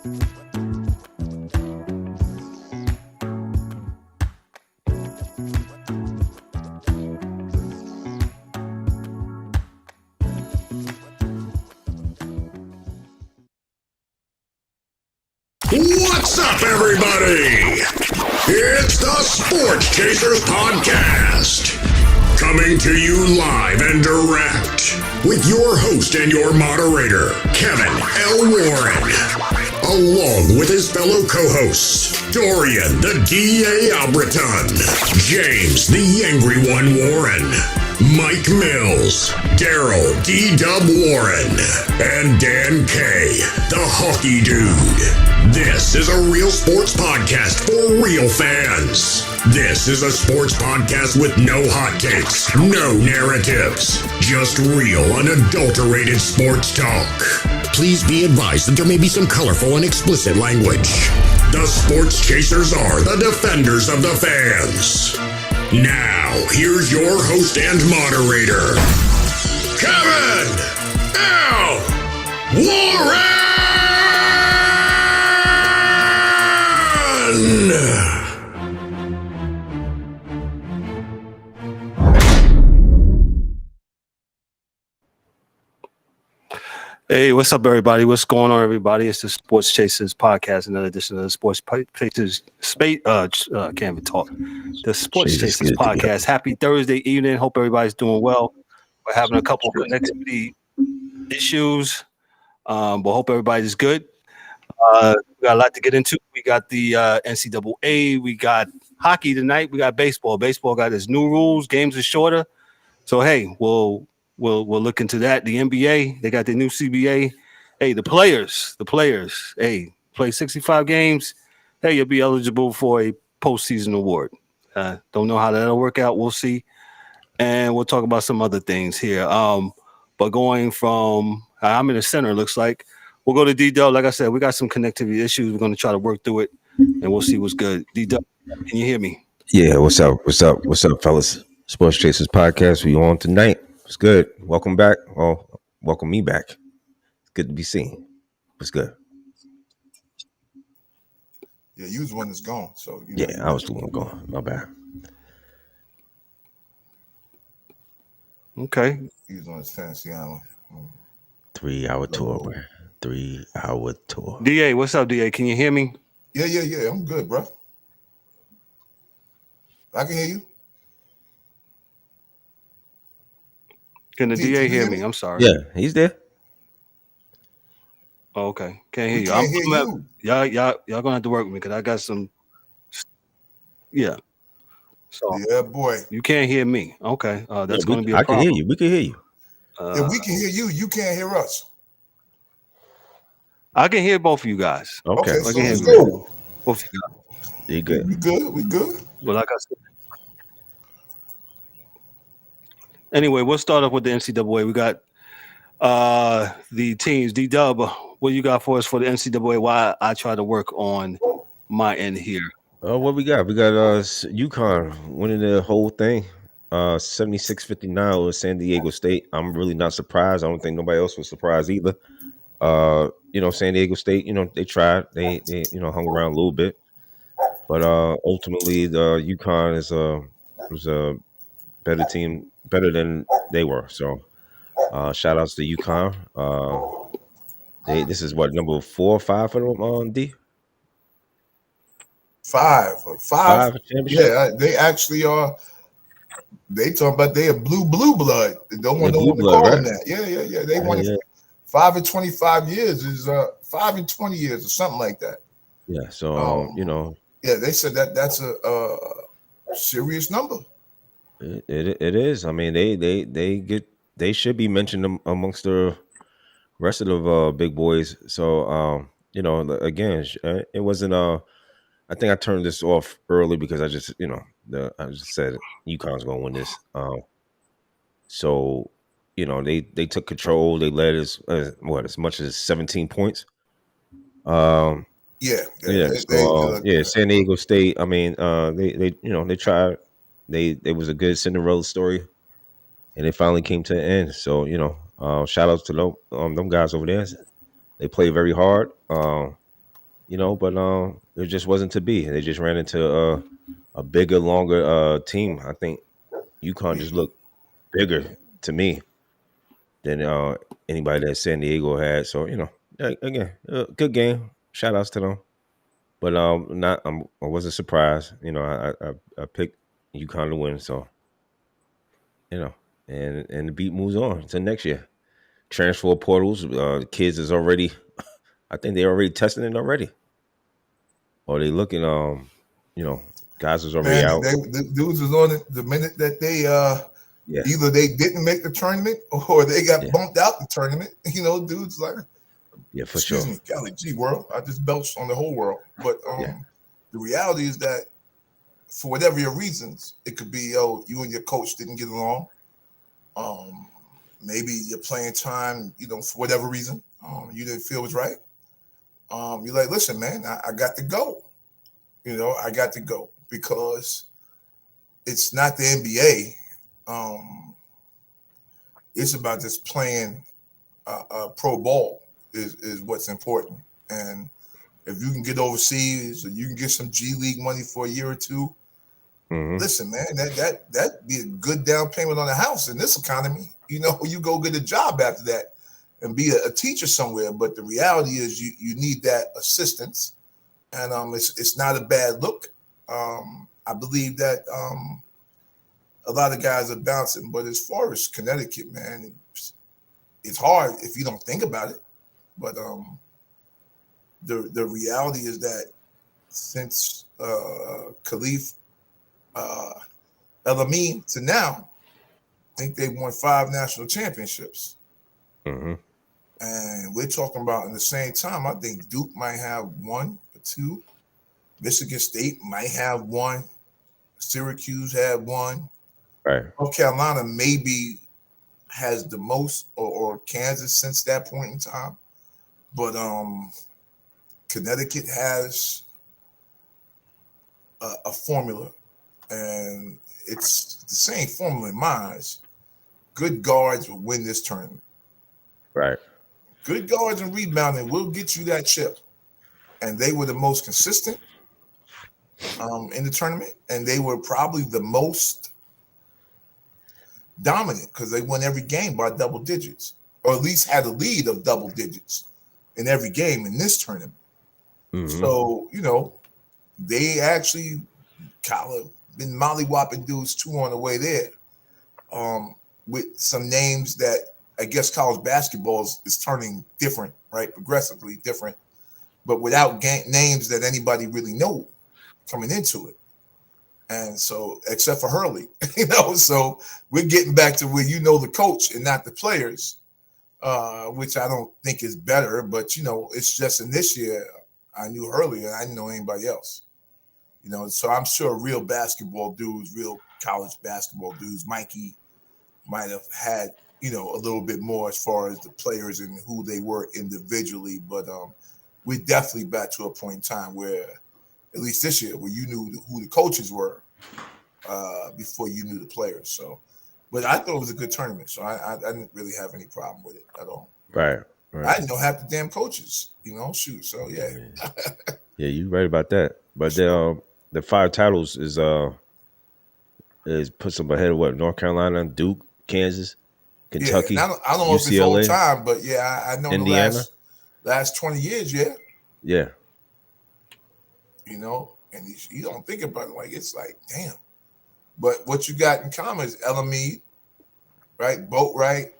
What's up, everybody? It's the Sports Chasers Podcast, coming to you live and direct with your host and your moderator, Kevin L. Warren, along with his fellow co-hosts, Dorian the D.A. Albritton, James the Angry One Warren, Mike Mills, Darrell D-Dubb Warren, and Dan K, the Hockey Dude. This is a real sports podcast for real fans. This is a sports podcast with no hot takes, no narratives, just real, unadulterated sports talk. Please be advised that there may be some colorful and explicit language. The Sports Chasers are the defenders of the fans. Now, here's your host and moderator, Kevin L. Warren! Hey, what's up, everybody? What's going on, everybody? It's the Sports Chasers Podcast, another edition of the Sports Chasers can't even talk. The Sports Chasers Podcast. Happy Thursday evening. Hope everybody's doing well. We're having a couple of connectivity issues, but hope everybody's good. We got a lot to get into. We got the NCAA. We got hockey tonight. We got baseball. Baseball got its new rules. Games are shorter. So, hey, we'll look into that. The NBA, they got their new CBA. Hey, the players, hey, play 65 games. Hey, you'll be eligible for a postseason award. Don't know how that'll work out. We'll see. And we'll talk about some other things here. But going from, I'm in the center, looks like. We'll go to D-Dubb. Like I said, we got some connectivity issues. We're going to try to work through it, and we'll see what's good. D-Dubb, can you hear me? Yeah, what's up, fellas? Sports Chasers Podcast. We on tonight. It's good. Welcome back. Well, welcome me back. It's good to be seen. It's good. Yeah, you was the one that's gone. So I was the one gone. My bad. Okay. He was on his fantasy island. 3 hour tour, bro. 3 hour tour. DA, what's up, DA? Can you hear me? Yeah. I'm good, bro. I can hear you. Can the DA hear me? I'm sorry. Yeah, he's there. Oh, okay. Can't hear you. Can't hear you. Y'all gonna have to work with me because I got some. Yeah. So yeah, boy. You can't hear me. Okay. That's going to be a problem. I can hear you. We can hear you. If we can hear you, you can't hear us. I can hear both of you guys. Okay. So let's go. Both of you guys. You good? We good. Well, like I said. Anyway, we'll start off with the NCAA. We got the teams. D-Dubb, what you got for us for the NCAA? Why I try to work on my end here. What we got? We got UConn winning the whole thing. 76-59 over San Diego State. I'm really not surprised. I don't think nobody else was surprised either. San Diego State, they tried. They hung around a little bit. But ultimately the UConn was a better team, better than they were. So shout outs to UConn. This is what, number 4 or 5 for them, D? 5 championship. Yeah, they actually are. They talk about they are blue blood. They don't want no one to call them that. Yeah. They won 5 in 25 years is 5 in 20 years or something like that. Yeah. So Yeah, they said that's a serious number. It is. I mean, they should be mentioned amongst the rest of the big boys. So again, it wasn't I think I turned this off early because I just said UConn's gonna win this. So they took control. They led as much as 17 points. San Diego State. I mean, they tried. They was a good Cinderella story, and it finally came to an end. So shout outs to them guys over there. They play very hard. but it just wasn't to be. They just ran into a bigger, longer team. I think UConn just looked bigger to me than anybody that San Diego had. So again, good game. Shout outs to them. But I wasn't surprised. I picked UConn to win. So and the beat moves on to next year. Transfer portals. Kids is already. I think they're already testing it already. Or they looking. Guys is already out. The dudes was on it the minute that they either they didn't make the tournament or they got bumped out the tournament. Dudes like, for excuse sure. me, golly gee, world. I just belched on the whole world. But the reality is that for whatever your reasons, it could be you and your coach didn't get along. Maybe your playing time, for whatever reason, you didn't feel was right. You're like, listen, man, I got to go. I got to go because it's not the NBA. It's about just playing pro ball is what's important. And if you can get overseas or you can get some G League money for a year or two, listen, man, that'd be a good down payment on a house in this economy. You go get a job after that and be a teacher somewhere. But the reality is you need that assistance. And it's not a bad look. I believe that a lot of guys are bouncing. But as far as Connecticut, man, it's hard if you don't think about it. But the reality is that since Khalif El Amin to now, I think they've won 5 national championships. And we're talking about in the same time, I think Duke might have 1 or 2. Michigan State might have 1. Syracuse had 1. Right. North Carolina maybe has the most, or Kansas since that point in time. But Connecticut has a formula, and it's the same formula in my eyes. Good guards will win this tournament. Right. Good guards and rebounding will get you that chip. And they were the most consistent in the tournament, and they were probably the most dominant because they won every game by double digits, or at least had a lead of double digits in every game in this tournament. So, they actually kind of been mollywopping dudes 2 on the way there with some names that I guess college basketball is turning different, right? Progressively different, but without names that anybody really know coming into it. And so, except for Hurley, so we're getting back to where the coach and not the players, which I don't think is better, but it's just in this year, I knew Hurley and I didn't know anybody else. So I'm sure real basketball dudes, real college basketball dudes, Mikey might have had, a little bit more as far as the players and who they were individually. But we definitely back to a point in time where, at least this year, where you knew who the coaches were before you knew the players. So, but I thought it was a good tournament. So I didn't really have any problem with it at all. Right. I didn't know half the damn coaches, shoot. So, yeah. Yeah, you're right about that. But the 5 titles is puts them ahead of what? North Carolina, Duke, Kansas, Kentucky. Yeah, I don't know if it's old time, but yeah, I know Indiana. the last 20 years, yeah. Yeah. And you don't think about it like it's like, damn. But what you got in common is Elamide, right? Boatwright,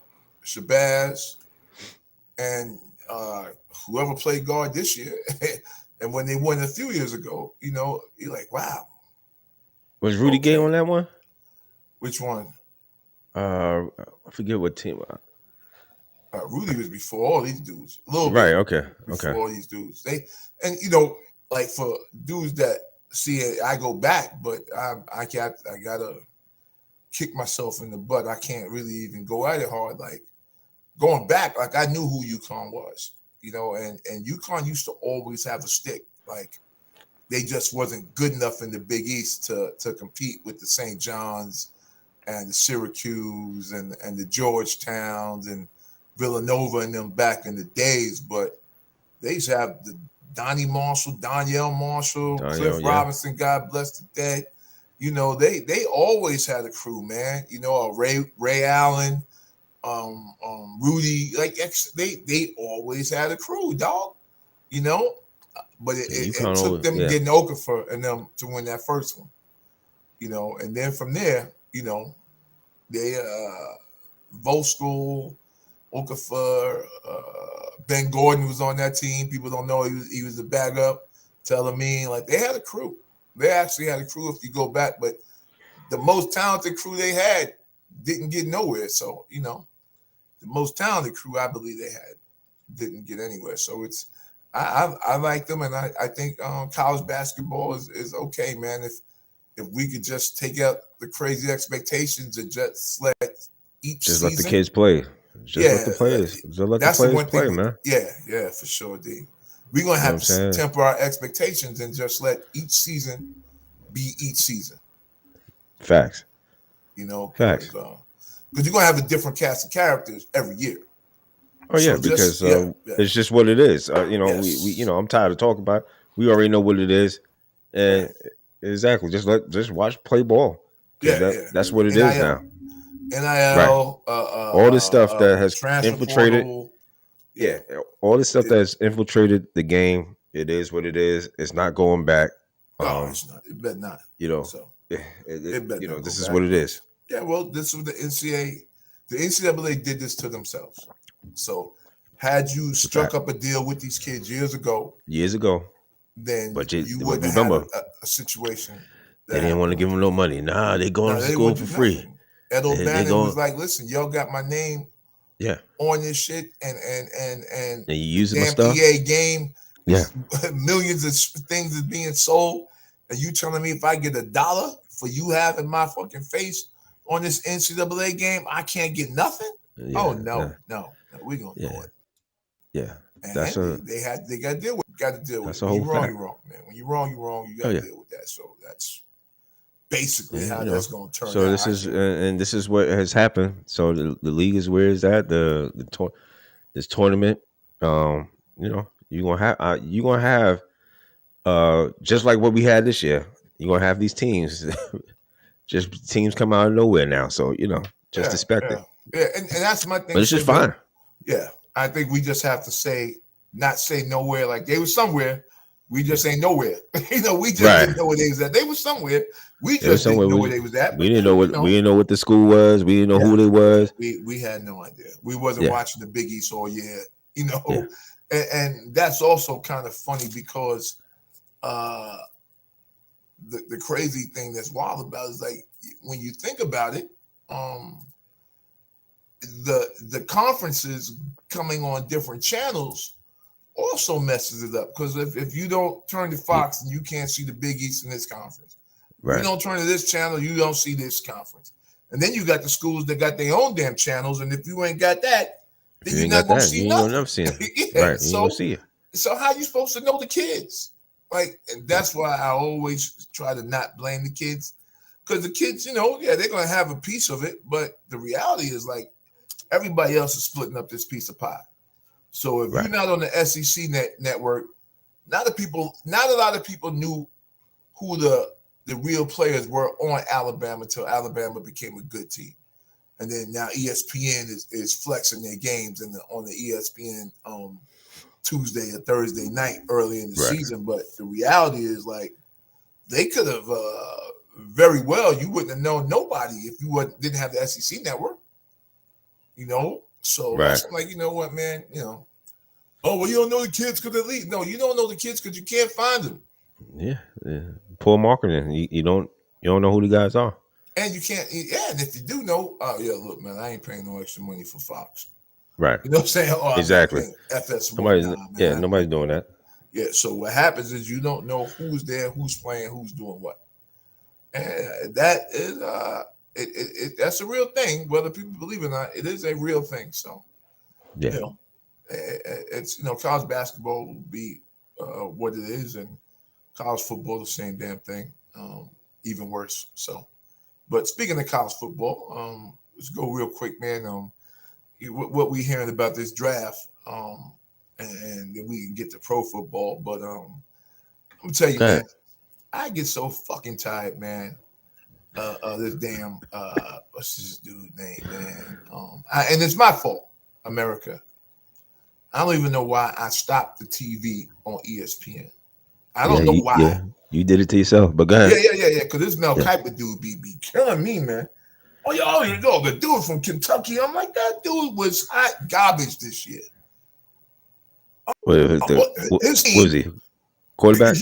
Shabazz, and whoever played guard this year. And when they won a few years ago, you're like, wow. Was Rudy Gay on that one? Which one? I forget what team. Rudy was before all these dudes. A little right, bit. Okay. Before all these dudes. Like for dudes that see it, I go back, but I gotta kick myself in the butt. I can't really even go at it hard. Like going back, like I knew who UConn was, and UConn used to always have a stick. Like they just wasn't good enough in the Big East to compete with the St. John's and the Syracuse and the Georgetowns and Villanova and them back in the days. But they used to have Donnie Marshall, Donyell Marshall, Cliff Robinson, God bless the dead. You know, they always had a crew, man. You know, Ray Allen, Rudy, like they always had a crew, dog. You know, but it took them getting Okafor and them to win that first one. You know, and then from there, you know, they Voskuhl, Okafor, Ben Gordon was on that team. People don't know he was the backup. Telemine, like they had a crew. They actually had a crew if you go back, but the most talented crew they had didn't get nowhere. So, you know, the most talented crew I believe they had didn't get anywhere. So it's I like them, and I think college basketball is okay, man. If we could just take out the crazy expectations and just let each season, let the kids play. Let the players. Just let the players play, man. Yeah, for sure, D. We're gonna have to temper our expectations and just let each season be each season. Facts. You know, because you're gonna have a different cast of characters every year. Oh yeah, so because it's just what it is. You know, we you know, I'm tired of talking about it. We already know what it is, and exactly, just watch play ball. That's what it is now. NIL, all this stuff that has infiltrated. All this stuff that has infiltrated the game. It is what it is. It's not going back. No, it's not. It better not. You know, so it better. You know, this is what it is. Yeah, well, this was the NCAA. The NCAA did this to themselves. So, had you struck up a deal with these kids years ago, then you wouldn't have a situation. They didn't want to give them no money. Nah, they going to school for free. Ed O'Bannon was like, "Listen, y'all got my name, on this shit, and you using my stuff. EA game, millions of things is being sold, and you telling me if I get $1 for you having my fucking face on this NCAA game, I can't get nothing? No, we're gonna do it. Yeah, and they got to deal with. That's when you're wrong, you're wrong, man. When you're wrong, you're wrong. You got to deal with that. So that's basically how that's going to turn out. So this is what has happened. So the league is where it's at. This tournament, you know, you're gonna have just like what we had this year. You're gonna have these teams, just teams come out of nowhere now. So you know, just expect it. Yeah, and that's my thing. But it's just fine. Yeah, I think we just have to not say nowhere. Like they were somewhere. We just ain't nowhere. You know, we just didn't know where they was at. They were somewhere. We just didn't know where they was at. We didn't know what we didn't know what the school was. We didn't know who they was. We had no idea. We wasn't watching the Big East all year. You know, and that's also kind of funny because the crazy thing that's wild about it is like when you think about it, the conferences coming on different channels also messes it up because if you don't turn to Fox and you can't see the Big East in this conference, you don't turn to this channel, you don't see this conference, and then you got the schools that got their own damn channels, and if you ain't got that, then you're not gonna see nothing. You never see it. Right? You don't see it. So how you supposed to know the kids? Like, and that's why I always try to not blame the kids because the kids, you know, they're gonna have a piece of it, but the reality is like everybody else is splitting up this piece of pie. So if you're not on the SEC network, not a lot of people knew who the real players were on Alabama until Alabama became a good team. And then now ESPN is flexing their games on the ESPN Tuesday or Thursday night early in the season. But the reality is like they could have very well, you wouldn't have known nobody if you didn't have the SEC network. You know? So that's like, you know what, man, you know, oh, well, you don't know the kids because they're leaving. No, you don't know the kids because you can't find them. Yeah. Poor marketing. You don't know who the guys are. And you can't, and if you do know, look, man, I ain't paying no extra money for Fox. Right. You know what I'm saying? Oh, exactly. FS1. Nobody's doing that. Yeah, so what happens is you don't know who's there, who's playing, who's doing what. And that is that's a real thing, whether people believe it or not. It is a real thing. So, you know, it's, you know, college basketball will be what it is, and college football the same damn thing, even worse. So, but speaking of college football, let's go real quick, man. What we hearing about this draft, and then we can get to pro football. But I'm gonna tell you, man, I get so fucking tired, man. This damn what's this dude's name, man? And it's my fault, America. I don't even know why I stopped the TV on ESPN. I don't know why. Yeah, you did it to yourself, but go ahead. Yeah. Because this Mel Kiper dude be killing me, man. Oh, you know, the dude from Kentucky. I'm like, that dude was hot garbage this year. What was he? Quarterback?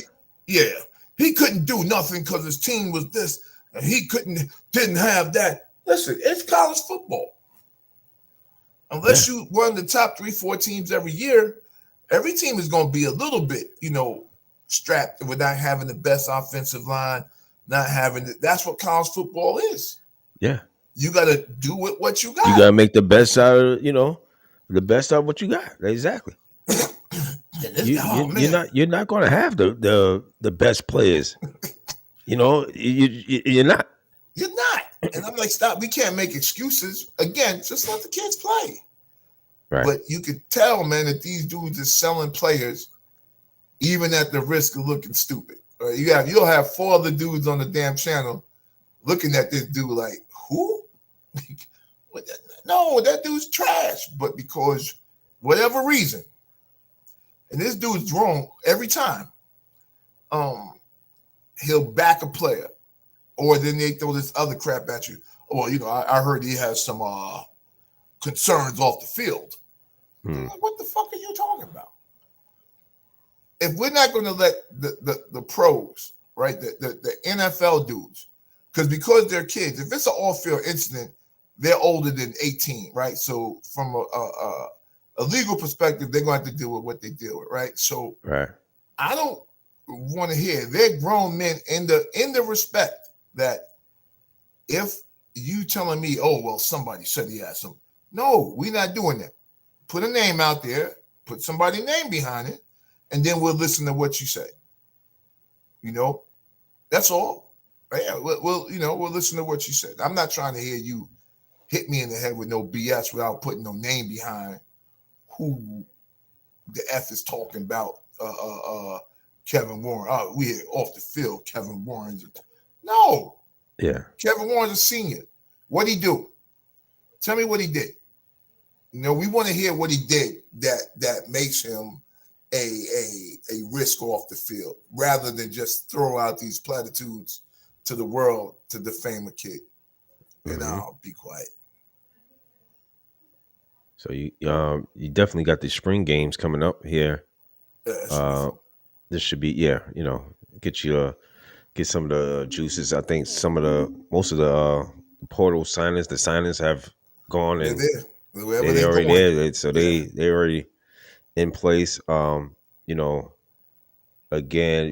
He couldn't do nothing because his team was this, and he didn't have that. Listen, it's college football. Unless you run the top 3-4 teams every year, every team is going to be a little bit, strapped without having the best offensive line, not having it. That's what college football is. Yeah. You got to do with what you got. You got to make the best out of, the best out of what you got. Exactly. You're not going to have the best players. You're not. You're not. And I'm like, stop. We can't make excuses. Again, just let the kids play. Right. But you could tell, man, that these dudes are selling players even at the risk of looking stupid. Right? You'll have 4 other dudes on the damn channel looking at this dude like, who? No, that dude's trash. But because whatever reason, and this dude's wrong every time, he'll back a player. Or then they throw this other crap at you. Well, I heard he has some concerns off the field. Like, what the fuck are you talking about? If we're not going to let the pros, right, the NFL dudes, because they're kids, if it's an off-field incident, they're older than 18, right? So from a legal perspective, they're going to have to deal with what they deal with, right? So I don't want to hear. They're grown men in the respect that if you telling me, oh, well, somebody said he had some. No, we're not doing that. Put a name out there, put somebody's name behind it, and then we'll listen to what you say. That's all. Yeah, we'll listen to what you said. I'm not trying to hear you hit me in the head with no BS without putting no name behind who the F is talking about. Kevin Warren. We hit off the field. Kevin Warren's. No. Yeah. Kevin Warren's a senior. What'd he do? Tell me what he did. We want to hear what he did that makes him a risk off the field, rather than just throw out these platitudes to the world to defame a kid. And I'll be quiet. So you definitely got the spring games coming up here. This should be get some of the juices. I think most of the portal signings, the signings have gone and they're already there. So they're already in place. Again,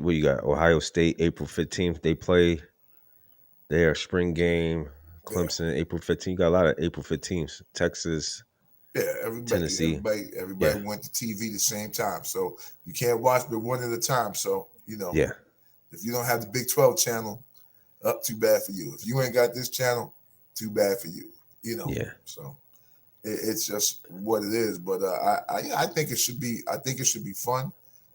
what you got? Ohio State, April 15th. They play their spring game. Clemson, April 15th. You got a lot of April 15th. Texas. Yeah, everybody, Tennessee. Everybody went to TV the same time. So you can't watch but one at a time. So, if you don't have the Big 12 channel, too bad for you. If you ain't got this channel, too bad for you. So it's just what it is. But I think it should be. I think it should be fun.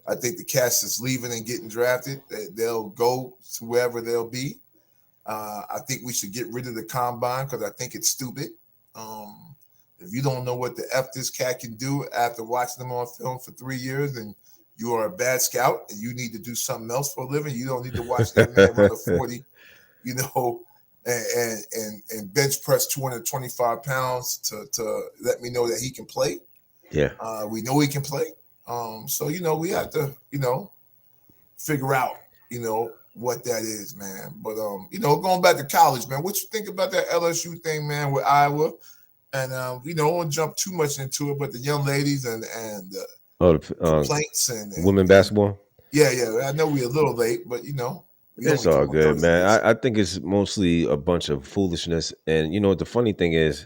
I think the cast that's leaving and getting drafted, they'll go to wherever they'll be. I think we should get rid of the combine because I think it's stupid. If you don't know what the F this cat can do after watching them on film for 3 years, and you are a bad scout and you need to do something else for a living, you don't need to watch that man run a 40, and bench press 225 pounds to let me know that he can play. Yeah. We know he can play. So, we have to, figure out, what that is, man. But, going back to college, man, what you think about that LSU thing, man, with Iowa? And, I won't jump too much into it, but the young ladies and complaints and women basketball. Yeah. I know we're a little late, but, it's all good, man. I think it's mostly a bunch of foolishness. And, the funny thing is,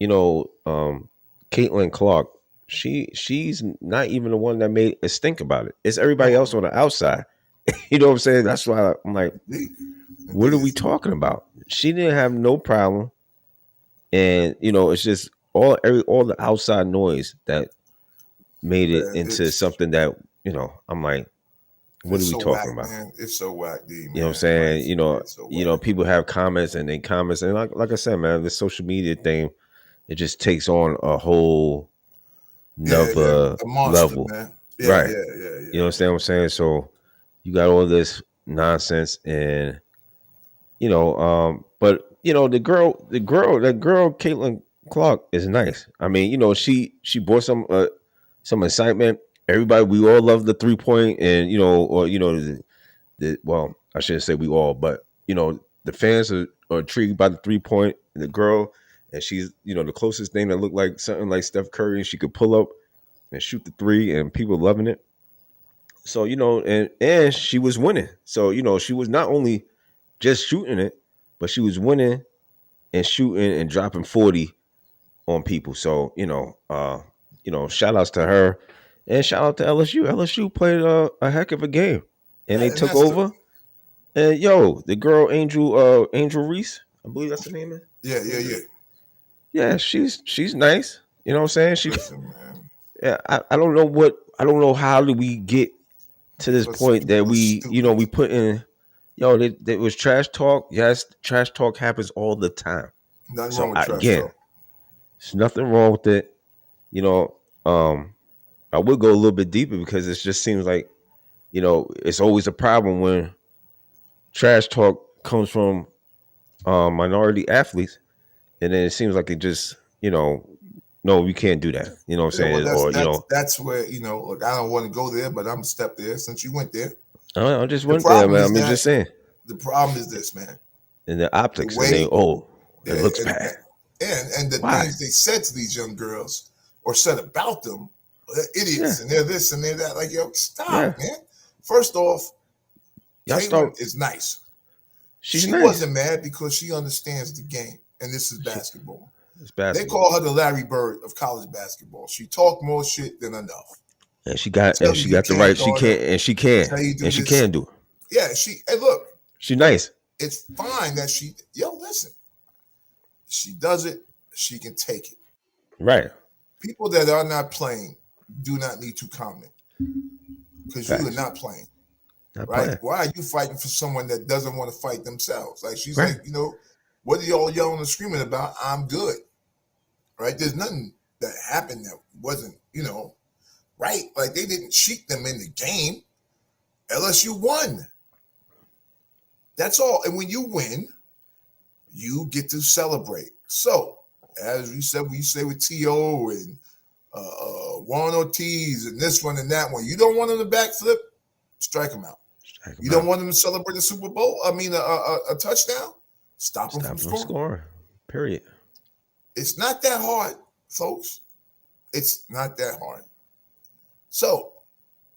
Caitlin Clark, she's not even the one that made a stink about it. It's everybody else on the outside. You know what I'm saying? That's why I'm like, what are we talking about? She didn't have no problem. And, it's just all the outside noise that made it Man, into something that, I'm like, what are we talking about? Man. It's so whack, D, man. You know what I'm saying? Like, People have comments and like I said, man, this social media thing, it just takes on a whole another a monster, level. man. Right. Yeah. You understand what I'm saying? So you got all this nonsense and but that girl, Caitlin Clark is nice. I mean, she brought some excitement. Everybody, we all love the 3-point and well, I shouldn't say we all, but the fans are intrigued by the 3-point and the girl, and she's the closest thing that looked like something like Steph Curry, and she could pull up and shoot the 3, and people loving it. So and she was winning. So she was not only just shooting it, but she was winning and shooting and dropping 40 on people. So shout outs to her and shout out to LSU. LSU played a heck of a game, and they took over. And the girl Angel Reese, I believe that's the name. Yeah, she's nice. You know what I'm saying? Man. Yeah, I don't know how do we get to this point that we put in. There was trash talk. Yes, trash talk happens all the time. Nothing wrong with trash talk. There's nothing wrong with it. I would go a little bit deeper because it just seems like, it's always a problem when trash talk comes from minority athletes, and then it seems like it just, no, we can't do that. You know what I'm saying? That's where, look, I don't want to go there, but I'm gonna step there since you went there. I just went there, man. I'm just saying. The problem is this, man. And the optics, it looks bad. And the things they said to these young girls or said about them, they're idiots and they're this and they're that. Like, stop, man. First off, Caitlin is nice. She wasn't mad because she understands the game, and this is basketball. It's basketball. They call her the Larry Bird of college basketball. She talked more shit than enough. And she got the right. She can do it. Yeah, hey, look. She's nice. It's fine that listen. She does it. She can take it. Right. People that are not playing do not need to comment because you are not playing. Right? Why are you fighting for someone that doesn't want to fight themselves? Like she's like, what are y'all yelling and screaming about? I'm good. Right? There's nothing that happened that wasn't, right? Like they didn't cheat them in the game. LSU won. That's all. And when you win, you get to celebrate. So, as we say with T.O. and Juan Ortiz and this one and that one, you don't want them to backflip, strike them out. You don't want them to celebrate the Super Bowl? A touchdown? Stop them from scoring. Period. It's not that hard, folks. It's not that hard. So,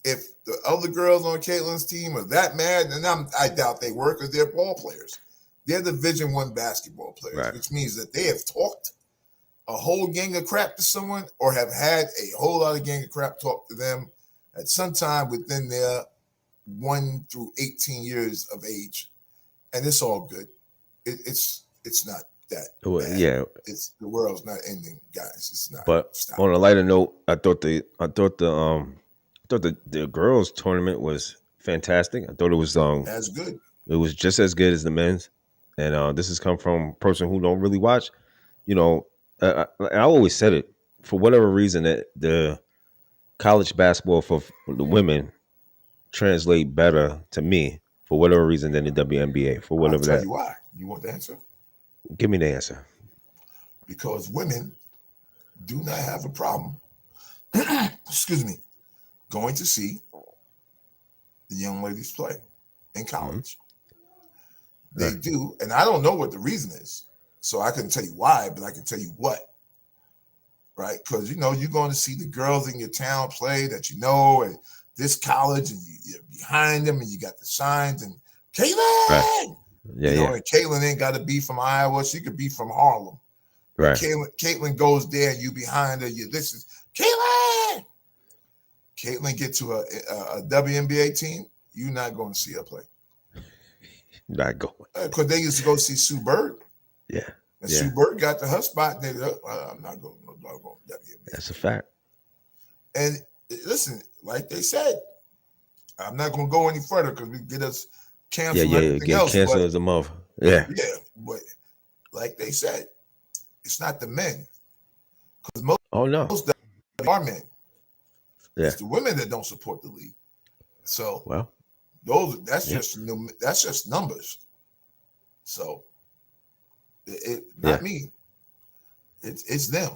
if the other girls on Caitlin's team are that mad, and I doubt they were because they're ball players. They're Division I basketball players, which means that they have talked a whole gang of crap to someone or have had a whole lot of gang of crap talk to them at some time within their 1 through 18 years of age. And it's all good. It's not that bad. Yeah. The world's not ending, guys. It's not. But on a lighter note, I thought the girls' tournament was fantastic. I thought it was as good. It was just as good as the men's. And this has come from a person who don't really watch. I always said it, for whatever reason, that the college basketball for the women translate better to me for whatever reason than the WNBA. For whatever I'll tell you why. You want the answer? Give me the answer. Because women do not have a problem. Excuse me. Going to see the young ladies play in college. They do, and I don't know what the reason is, so I couldn't tell you why, but I can tell you what, right? Because you're going to see the girls in your town play that at this college, and you're behind them, and you got the signs, and Caitlin, and Caitlin ain't got to be from Iowa; she could be from Harlem, right? Caitlin goes there, and you behind her. This is Caitlin. Caitlin get to a WNBA team, you're not going to see her play. Not going. Because they used to go see Sue Bird. Yeah. And Sue Bird got to her spot. I'm not going to WNBA. That's a fact. And listen, like they said, I'm not going to go any further because we get us canceled. Get canceled as a month. Yeah, but like they said, it's not the men because most are men. Yeah, it's the women that don't support the league. So that's just numbers. So not me. It's them.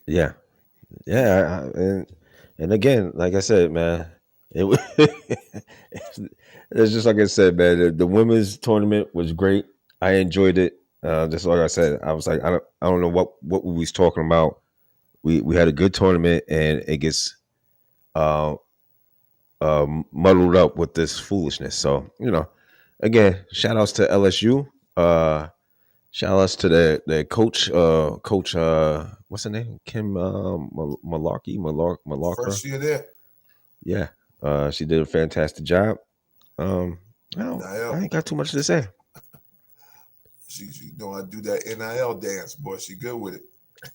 yeah. And again, like I said, man, it's just like I said, man. The women's tournament was great. I enjoyed it. Just like I said, I was like, I don't know what we was talking about. We had a good tournament, and it gets muddled up with this foolishness. So again, shout outs to LSU. Shout outs to the coach. Coach, what's her name? Kim Malarkey. First year there. Yeah, she did a fantastic job. I ain't got too much to say. She know how to do that NIL dance, boy. She good with it.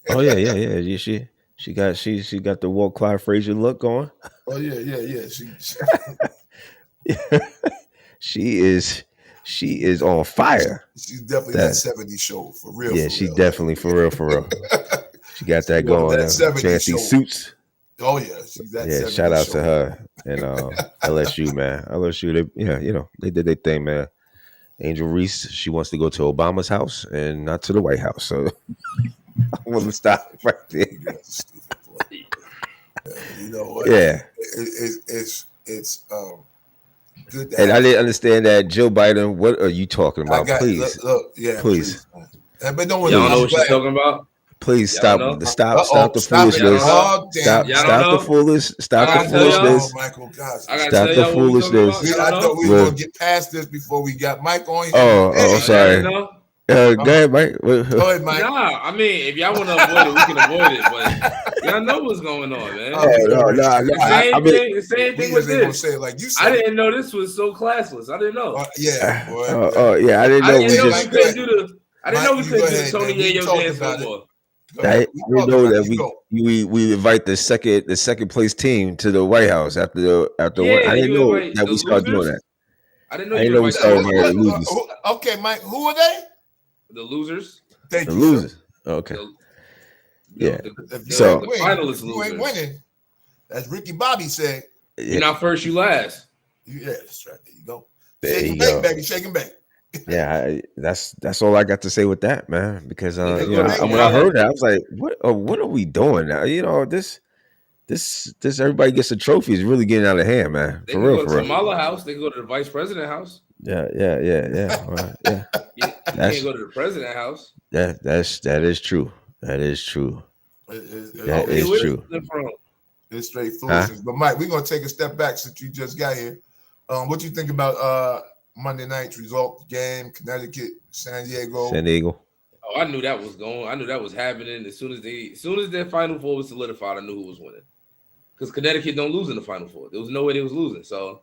Oh yeah. She got the Walt Clyde Frazier look going. Oh yeah. She is on fire. She's definitely that 70s show for real. Yeah, she definitely for real. She got that going. Fancy suits. Oh yeah, she's that. Yeah, shout out to her and LSU, man. LSU, they did their thing, man. Angela Reese, she wants to go to Obama's house and not to the White House. So I'm gonna stop right there. You know what? Yeah, it's good. And I didn't understand that. Joe Biden, what are you talking about? Please, please. But no one know what she's talking about. Please stop the foolishness. Stop the foolishness. Stop the foolishness. Michael, gosh. Stop the foolishness. I thought we were going to get past this before we got Mike on here. Oh, sorry. Go ahead, Mike. Go ahead, Mike. Nah, I mean, if y'all want to avoid it, we can avoid it. But y'all know what's going on, man. The same thing with this. Say it like you said. I didn't know this was so classless. I didn't know. I didn't know we couldn't do the Tony Yayo dance no more. I didn't know that we invite the second place team to the White House after one. I didn't know that we started doing that. I didn't know we started doing the losers. Okay, Mike, who are they? The losers. Thank you. Losers. Okay. The finalists losers. You ain't winning. As Ricky Bobby said. You're not first, you last. Yeah, that's right. There you go. Shake and bake, baby. Shake and bake. Yeah, that's all I got to say with that, man. Because when I heard that, I was like, "What are we doing now?" This everybody gets a trophy is really getting out of hand, man. They go to Kamala house. They go to the vice president house. Yeah. You can't go to the president house. That is true. That is true. That is true. It's straight foolishness. But Mike, we're gonna take a step back since you just got here. What you think about Monday night's result game, Connecticut, San Diego? Oh, I knew that was going. I knew that was happening. As soon as their Final Four was solidified, I knew who was winning. Because Connecticut don't lose in the Final Four. There was no way they was losing. So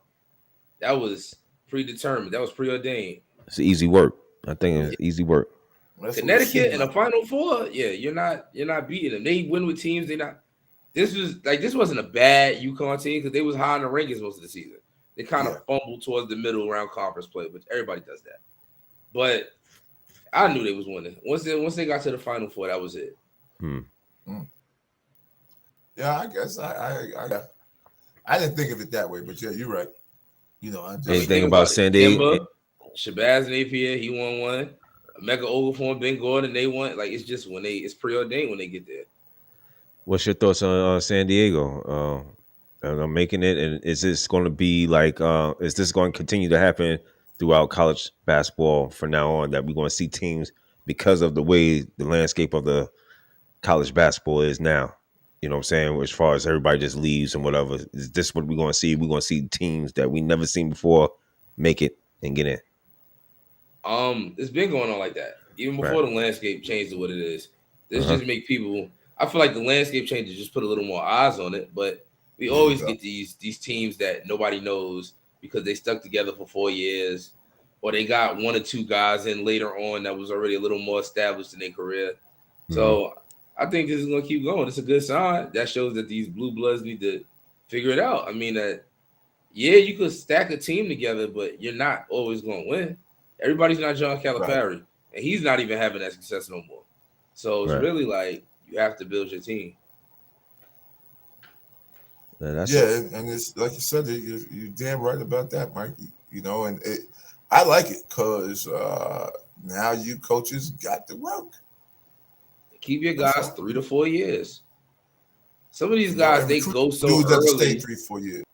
that was predetermined. That was preordained. It's easy work. I think it's easy work. Connecticut in the Final Four, you're not beating them. They win with teams. This wasn't a bad UConn team because they was high in the rankings most of the season. They kind of fumbled towards the middle around conference play, which everybody does that. But I knew they was winning. Once they got to the Final Four, that was it. Yeah, I guess I didn't think of it that way, but yeah, you're right. Anything about San Diego? Shabazz Napier, he won one. Mecca Okafor, Ben Gordon, they won. Like it's just it's preordained when they get there. What's your thoughts on San Diego? Making it, and is this going to be like? Is this going to continue to happen throughout college basketball from now on? That we're going to see teams because of the way the landscape of the college basketball is now. You know what I'm saying? As far as everybody just leaves and whatever, is this what we're going to see? We're going to see teams that we never seen before make it and get in. It's been going on like that even before the landscape changed to what it is. This just make people. I feel like the landscape changes just put a little more eyes on it, but we always get these teams that nobody knows because they stuck together for 4 years, or they got one or two guys in later on that was already a little more established in their career. So I think this is going to keep going. It's a good sign. That shows that these blue bloods need to figure it out. I mean, yeah, you could stack a team together, but you're not always going to win. Everybody's not John Calipari, and he's not even having that success no more. So it's really like you have to build your team. And it's like you said, you're damn right about that, Mikey. You know, and I like it because now you coaches got to work. Keep your guys 3 to 4 years. Some of these guys, they go so early. Stay 3-4 years.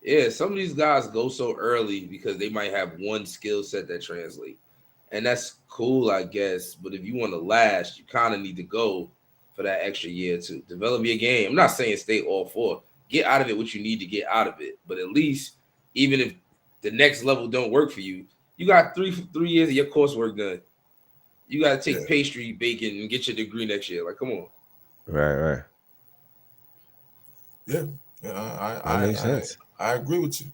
Yeah, some of these guys go so early because they might have one skill set that translate. And that's cool, I guess. But if you want to last, you kind of need to go for that extra year to develop your game. I'm not saying stay all 4. Get out of it what you need to get out of it. But at least, even if the next level don't work for you, you got 3 years of your coursework done. You got to take pastry, bacon, and get your degree next year. Like, come on. Right. Yeah. That makes sense. I agree with you.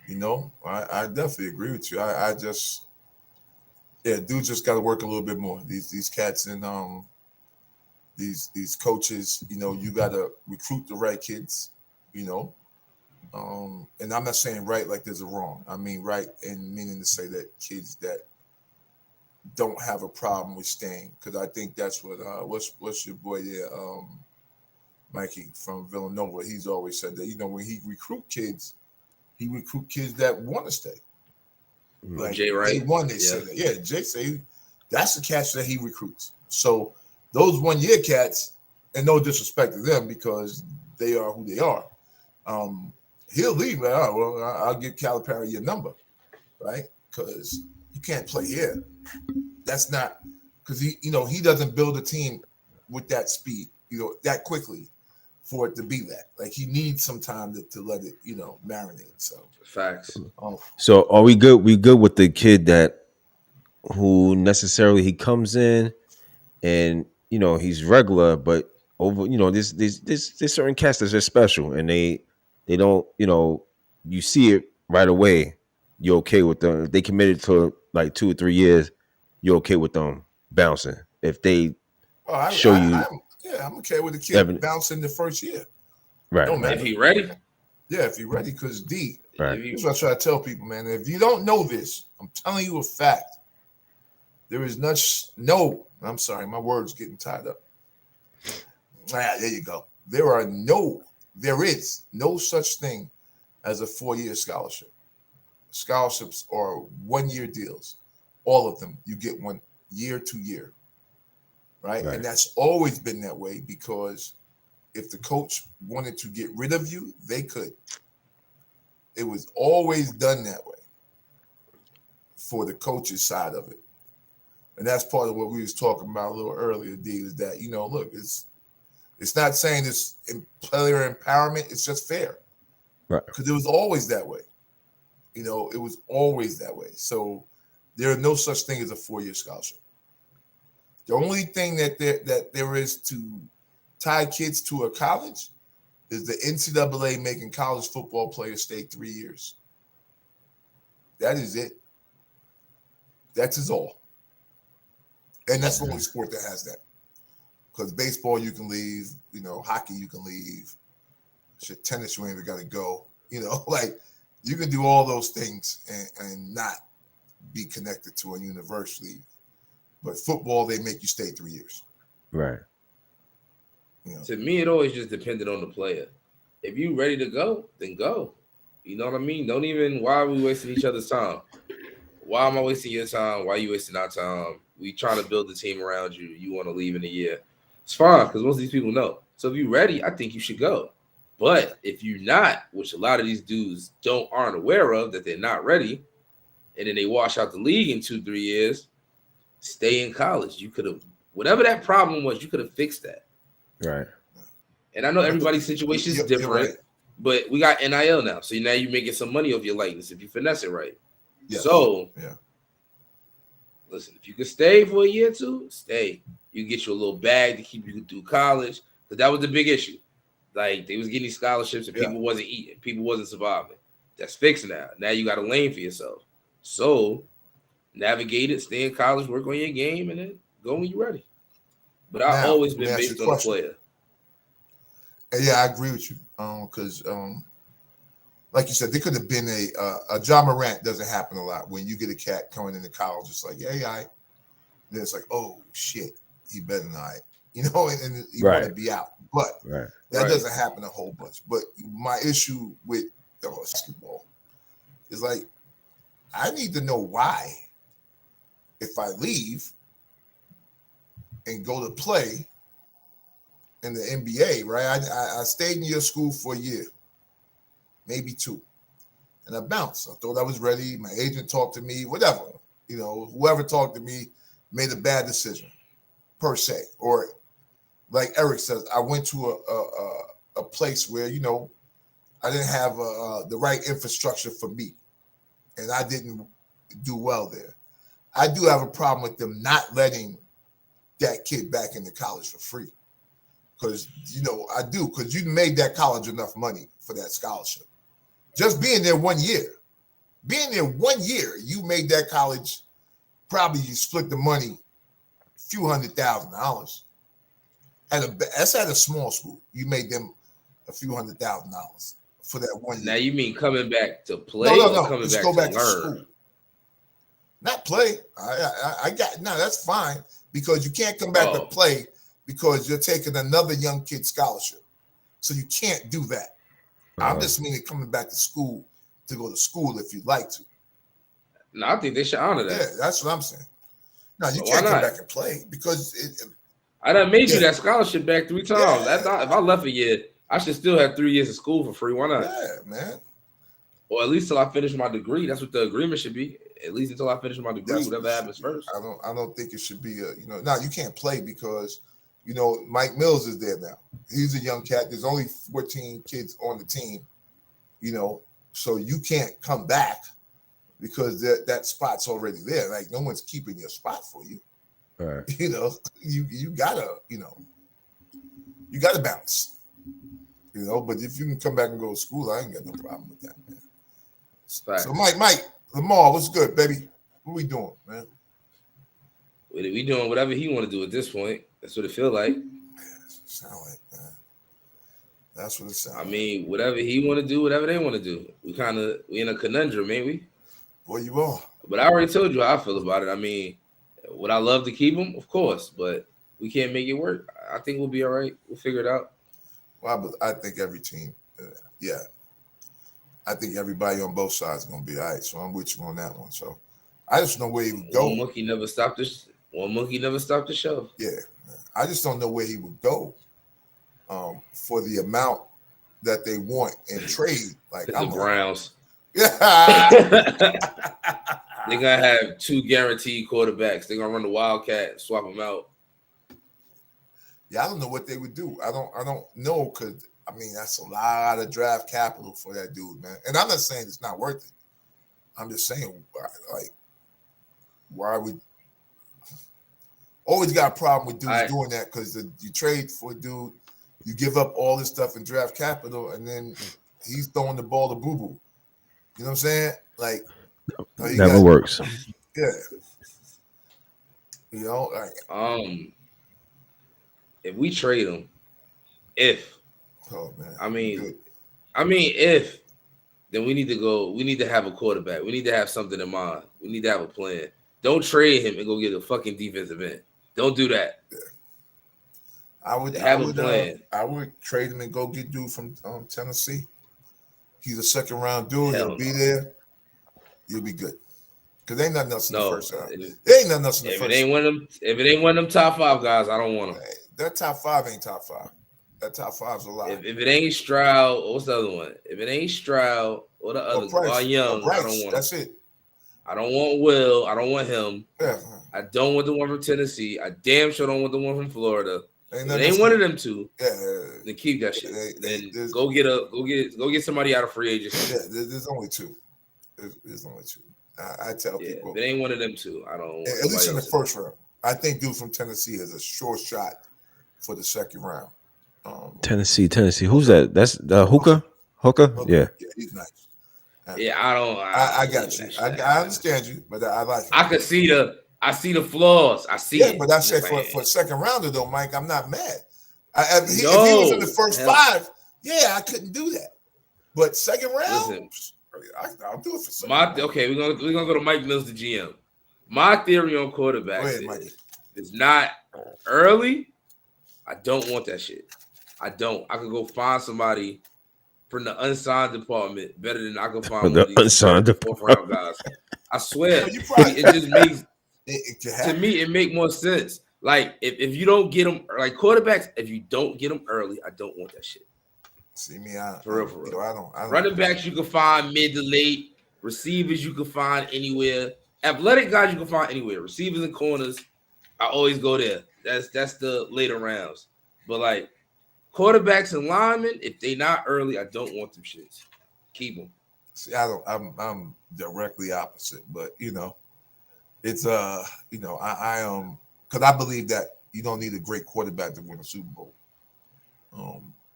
You know, I definitely agree with you. I just, dudes just got to work a little bit more. These cats and these coaches, you know, you got to recruit the right kids, you know. And I'm not saying right like there's a wrong. I mean right, and meaning to say that kids that don't have a problem with staying, because I think that's what what's your boy there, Mikey from Villanova. He's always said that, you know, when he recruit kids that want to stay. Like Jay Wright. They say that. Yeah, Jay say that's the cats that he recruits. So those 1 year cats, and no disrespect to them because they are who they are. He'll leave. I'll give Calipari your number, right? Because you can't play here. That's not because he doesn't build a team with that speed, that quickly for it to be that. Like he needs some time to let it, marinate. So facts. So are we good? We good with the kid who necessarily he comes in and he's regular, but over there's certain cats that are special and they don't you see it right away. You're okay with them if they committed to like 2 or 3 years. You're okay with them bouncing if they show you. I'm okay with the kid bouncing the first year. Right. No matter. If he ready. Yeah, if he ready, because D. Right. Here's what I try to tell people, man. If you don't know this, I'm telling you a fact. There is no. I'm sorry, my words getting tied up. There you go. There is no such thing as a 4-year scholarship. Scholarships are 1 year deals. All of them, you get 1 year to year. Right? And that's always been that way because if the coach wanted to get rid of you, they could. It was always done that way for the coach's side of it. And that's part of what we was talking about a little earlier, D, is that, look, it's not saying it's player empowerment, it's just fair. Right. Because it was always that way. It was always that way. So there is no such thing as a 4-year scholarship. The only thing that there is to tie kids to a college is the NCAA making college football players stay 3 years. That is it. That is all. And that's the only sport that has that. Because baseball, you can leave. Hockey, you can leave. Shit, tennis, you ain't even got to go. Like you can do all those things and not be connected to a university. But football, they make you stay 3 years. Right. To me, it always just depended on the player. If you ready to go, then go. You know what I mean? Don't even, why are we wasting each other's time? Why am I wasting your time? Why are you wasting our time? We trying to build the team around you. You want to leave in a year. It's fine because most of these people know. So if you're ready, I think you should go. But if you're not, which a lot of these dudes aren't aware of, that they're not ready, and then they wash out the league in 2-3 years, stay in college. You could have, whatever that problem was, you could have fixed that. Right. And I know everybody's situation is different, but we got NIL now. So now you're making some money off your likeness if you finesse it right. Yes. So, listen, if you could stay for a year or two, stay. You can get you a little bag to keep you through college. Because that was the big issue. Like, they was getting scholarships and people wasn't eating. People wasn't surviving. That's fixed now. Now you got a lane for yourself. So, navigate it, stay in college, work on your game, and then go when you're ready. But I've always been based on the player. Yeah, I agree with you. because like you said, there could have been a John Morant. Doesn't happen a lot when you get a cat coming into college. It's like, yeah, I. Then it's like, oh shit, he better than I. You know, and you want to be out, but that doesn't happen a whole bunch. But my issue with the basketball is like, I need to know why. If I leave and go to play in the NBA, right? I stayed in your school for a year, maybe 2, and I bounced. I thought I was ready. My agent talked to me, whatever. You know, whoever talked to me made a bad decision, per se. Or like Eric says, I went to a place where, you know, I didn't have the right infrastructure for me, and I didn't do well there. I do have a problem with them not letting that kid back into college for free. Because, you know, I do, because you made that college enough money for that scholarship. Just being there 1 year. Being there 1 year, you made that college, probably you split the money, few $100,000. That's at a small school. You made them a few $100,000 for that 1 year. Now you mean coming back to play? No. Coming Just back go back to learn? school. Not play. I got no. That's fine because you can't come back to play because you're taking another young kid's scholarship, so you can't do that. I'm just meaning coming back to school to go to school if you'd like to. No, I think they should honor that. Yeah, that's what I'm saying. No, you can't come back and play because I done made you that scholarship back 3 times. If I left a year, I should still have 3 years of school for free. Why not? Yeah, man. Or at least till I finish my degree. That's what the agreement should be. At least until I finish my degree, whatever happens first. I don't think it should be now you can't play because, you know, Mike Mills is there now. He's a young cat. There's only 14 kids on the team, you know, so you can't come back because that spot's already there. Like no one's keeping your spot for you. All right. You know, you gotta, you know, you gotta bounce. You know, but if you can come back and go to school, I ain't got no problem with that, man. So Mike, Lamar, what's good, baby? What we doing, man? We doing whatever he want to do at this point. That's what it feel like. Sound like, man. That's what it sounds like. I mean, whatever he want to do, whatever they want to do. We in a conundrum, ain't we? Boy, you are. But I already told you how I feel about it. I mean, would I love to keep him? Of course, but we can't make it work. I think we'll be all right. We'll figure it out. Well, I think every team, I think everybody on both sides is going to be all right. So I'm with you on that one. So I just know where he would go. One monkey never stopped the show. Yeah. I just don't know where he would go for the amount that they want in trade. Like the Browns. Yeah. They're going to have 2 guaranteed quarterbacks. They're going to run the Wildcat, swap them out. Yeah, I don't know what they would do. I don't know because, I mean, that's a lot of draft capital for that dude, man. And I'm not saying it's not worth it. I'm just saying, like, why would always got a problem with dudes doing that because you trade for a dude, you give up all this stuff in draft capital, and then he's throwing the ball to boo-boo. You know what I'm saying? Like, never works. Yeah. You know, like, if we trade him, oh man, if then we need to have a quarterback. We need to have something in mind. We need to have a plan. Don't trade him and go get a fucking defensive end. Don't do that. Yeah. I would trade him and go get dude from Tennessee. He's a second round dude. He'll be there. You'll be good. Because ain't nothing else in the first round. There ain't nothing else in the first round. If it ain't one of them top 5 guys, I don't want them. That top 5 ain't top 5. That top 5's a lot. If it ain't Stroud, what's the other one? If it ain't Stroud or the other guy, Young, I don't want. That's it. I don't want Will. I don't want him. Yeah. I don't want the one from Tennessee. I damn sure don't want the one from Florida. If it ain't one of them 2. Then keep that shit. Then go get somebody out of free agency. Yeah, there's only 2. There's only 2. I tell people. If it ain't one of them 2, I don't. At least in the first round, I think dude from Tennessee has a sure shot for the second round. Tennessee. Who's that? That's the Hooker. Yeah, he's nice. I got you. I understand you, but I like him. I see the flaws. I see it. But I said for a second rounder though, Mike, I'm not mad. If he was in the first 5, Yeah, I couldn't do that. But second round, Listen, I'll do it for second round. Okay, we're gonna go to Mike Mills, the GM. My theory on quarterbacks is it's not early. I don't want that shit. I don't. I could go find somebody from the unsigned department better than I could find one of these unsigned fourth round guys. I swear, it just makes to me it make more sense. Like if you don't get them like quarterbacks, if you don't get them early, I don't want that shit. See me, for real. I don't. Running backs you can find mid to late. Receivers you can find anywhere. Athletic guys you can find anywhere. Receivers and corners, I always go there. That's the later rounds. But like quarterbacks and linemen, if they not early, I don't want them shits. Keep them. See, I don't. I'm directly opposite. But it's I because I believe that you don't need a great quarterback to win a Super Bowl.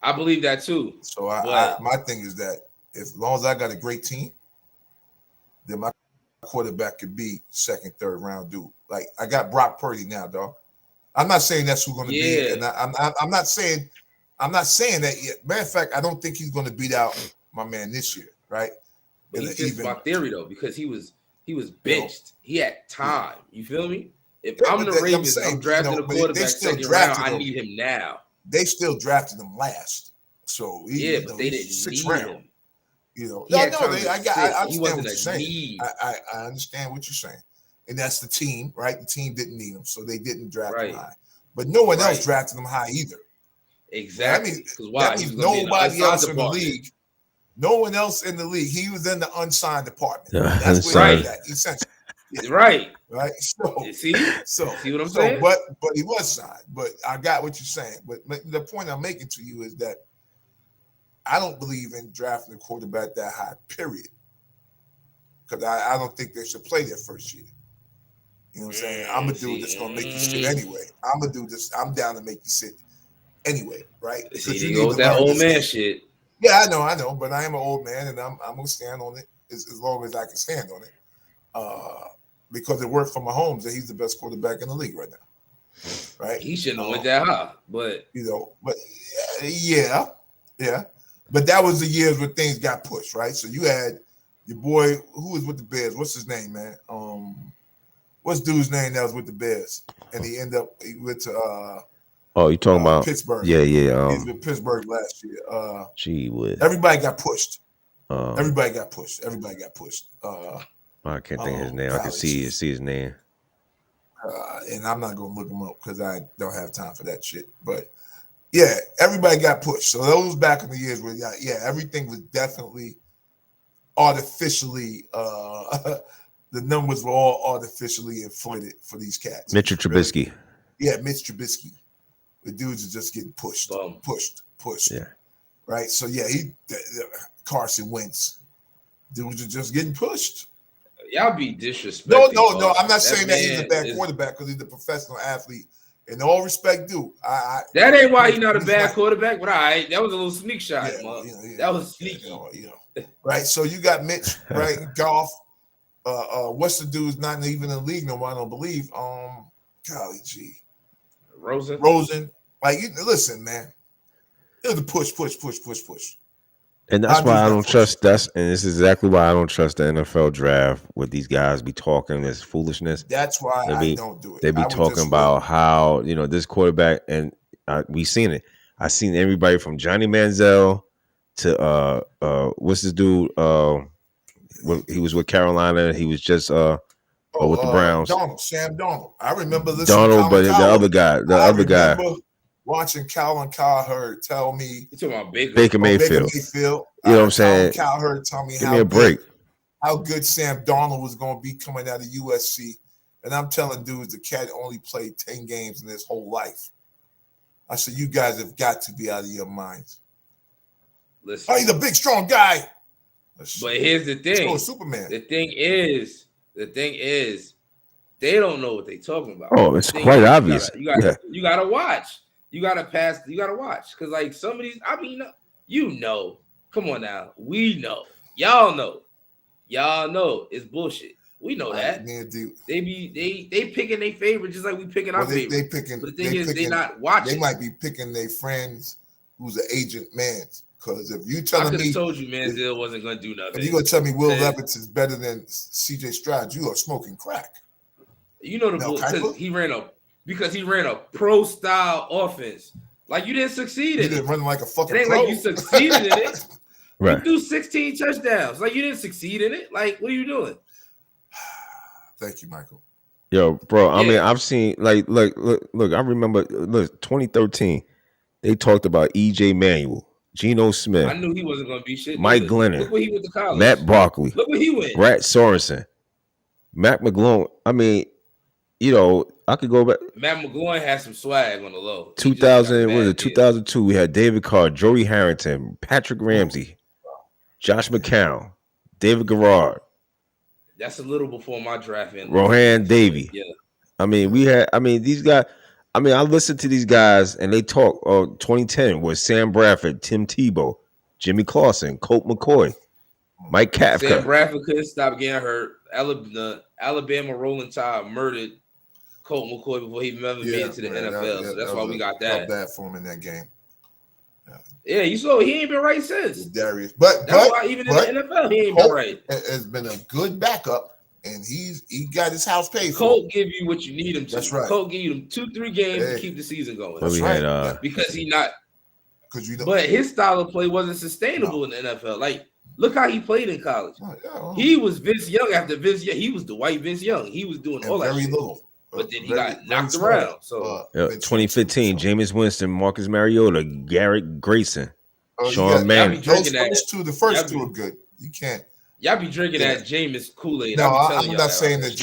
I believe that too. So my thing is that as long as I got a great team, then my quarterback could be second, third round dude. Like I got Brock Purdy now, dog. I'm not saying that's who's going to be, and I'm not saying that yet. Matter of fact, I don't think he's going to beat out my man this year, right? But he fits my theory though because he was benched. He had time. You feel me? If I'm the Ravens, I'm drafting a quarterback second round. I need him now. They still drafted him last, so but they didn't need him. I understand what you're saying. I understand what you're saying, and that's the team, right? The team didn't need him, so they didn't draft him high. But no one else drafted him high either. Exactly. That means nobody else in the league. No one else in the league. He was in the unsigned department. That's where he's at, essentially. Yeah. Right. So see what I'm saying? But he was signed. But I got what you're saying. But the point I'm making to you is that I don't believe in drafting a quarterback that high, period. Because I don't think they should play their first year. You know what I'm saying? I'm a dude that's gonna make you sit anyway. I'm a dude I'm down to make you sit anyway, right? Because you go with that old man shit. Yeah, I know, but I am an old man, and I'm gonna stand on it as long as I can stand on it. Because it worked for Mahomes, and he's the best quarterback in the league right now. Right? He shouldn't have went that high, but yeah. But that was the years where things got pushed, right? So you had your boy who was with the Bears. What's his name, man? What's dude's name that was with the Bears, and he went to you talking about Pittsburgh? Yeah. He was with Pittsburgh last year. Gee whiz. Everybody got pushed. Everybody got pushed. I can't think of his name. I can see his name. And I'm not gonna look him up because I don't have time for that shit. But yeah, everybody got pushed. So those back in the years where everything was definitely artificially. The numbers were all artificially inflated for these cats. Mitchell Trubisky. Really. Yeah, Mitch Trubisky. The dudes are just getting pushed. Yeah. Right. So Carson Wentz. Dudes are just getting pushed. Y'all be disrespectful. No. I'm not saying that he's a bad quarterback because he's a professional athlete. In all respect, dude. That ain't why he's not a bad quarterback, but all right, that was a little sneak shot, man. That was sneaky. Right. So you got Mitch, right? Goff. What's the dude's not even in the league no more? I don't believe. Golly gee. Rosen. Like, listen, man. It was a push. And that's why I don't trust and this is exactly why I don't trust the NFL draft with these guys be talking this foolishness. That's why I don't do it. They be talking about how, this quarterback, and we seen it. I seen everybody from Johnny Manziel to what's this dude? He was with Carolina. He was just with the Browns. Sam Darnold. I remember listening Donald, but the other guy. Watching Colin Cowherd tell me. You talking about Baker Mayfield. You know what I'm saying? Cowherd tell me Give me a break. How good Sam Darnold was going to be coming out of USC. And I'm telling dudes the cat only played 10 games in his whole life. I said, you guys have got to be out of your minds. Listen. He's a big, strong guy. But here's the thing. Superman. The thing is, they don't know what they're talking about. Oh, it's quite obvious. You gotta watch. You gotta pass. You gotta watch because like some of these. I mean, Come on now. We know. Y'all know. It's bullshit. We know that. They picking their favorite just like we picking our favorite. But the thing is, they not watching. They might be picking their friends who's an agent man's Because if you telling me, I could have told you Manziel wasn't going to do nothing. If you're going to tell me Will Levis is better than C.J. Stroud, you are smoking crack. You know because he ran a pro style offense. Like you didn't succeed in it. You didn't run like a fucking It ain't pro. like you succeeded in it. Right. You threw 16 touchdowns. Like you didn't succeed in it. Like what are you doing? Thank you, Michael. Yo, bro. I mean, I've seen look. I remember 2013. They talked about E.J. Manuel, Geno Smith. I knew he wasn't going to be shit. Mike Glennon. Look where he went to college. Matt Barkley. Look where he went. Brett Sorensen. Matt McGloin. I mean, I could go back. Matt McGloin had some swag on the low. 2002, we had David Carr, Joey Harrington, Patrick Ramsey, Josh McCown, David Garrard. That's a little before my draft. Rohan Davey. Yeah. I mean, these guys. I mean, I listened to these guys and they talk. 2010 was Sam Bradford, Tim Tebow, Jimmy Clausen, Colt McCoy, Mike Kafka. Sam Bradford couldn't stop getting hurt. The Alabama Rolling Tide murdered Colt McCoy before he ever made it to the NFL. So that's why we got that. Bad for him in that game. Yeah, you saw he ain't been right since. Darius, that's why even in the NFL he ain't been right. Has been a good backup. And he got his house paid for. Colt give you what you need him to. That's right. Colt give you them 2-3 games to keep the season going. That's right. Because he not. But his style of play wasn't sustainable in the NFL. Like, look how he played in college. He was Vince Young after Vince Young. He was the white Vince Young. He was doing all that shit. Little. But then he got knocked around. So 2015, Jameis Winston, Marcus Mariota, Garrett Grayson, Sean Mannion. The first two are good. You can't. Y'all be drinking that Jameis Kool-Aid. No, I'm not saying that.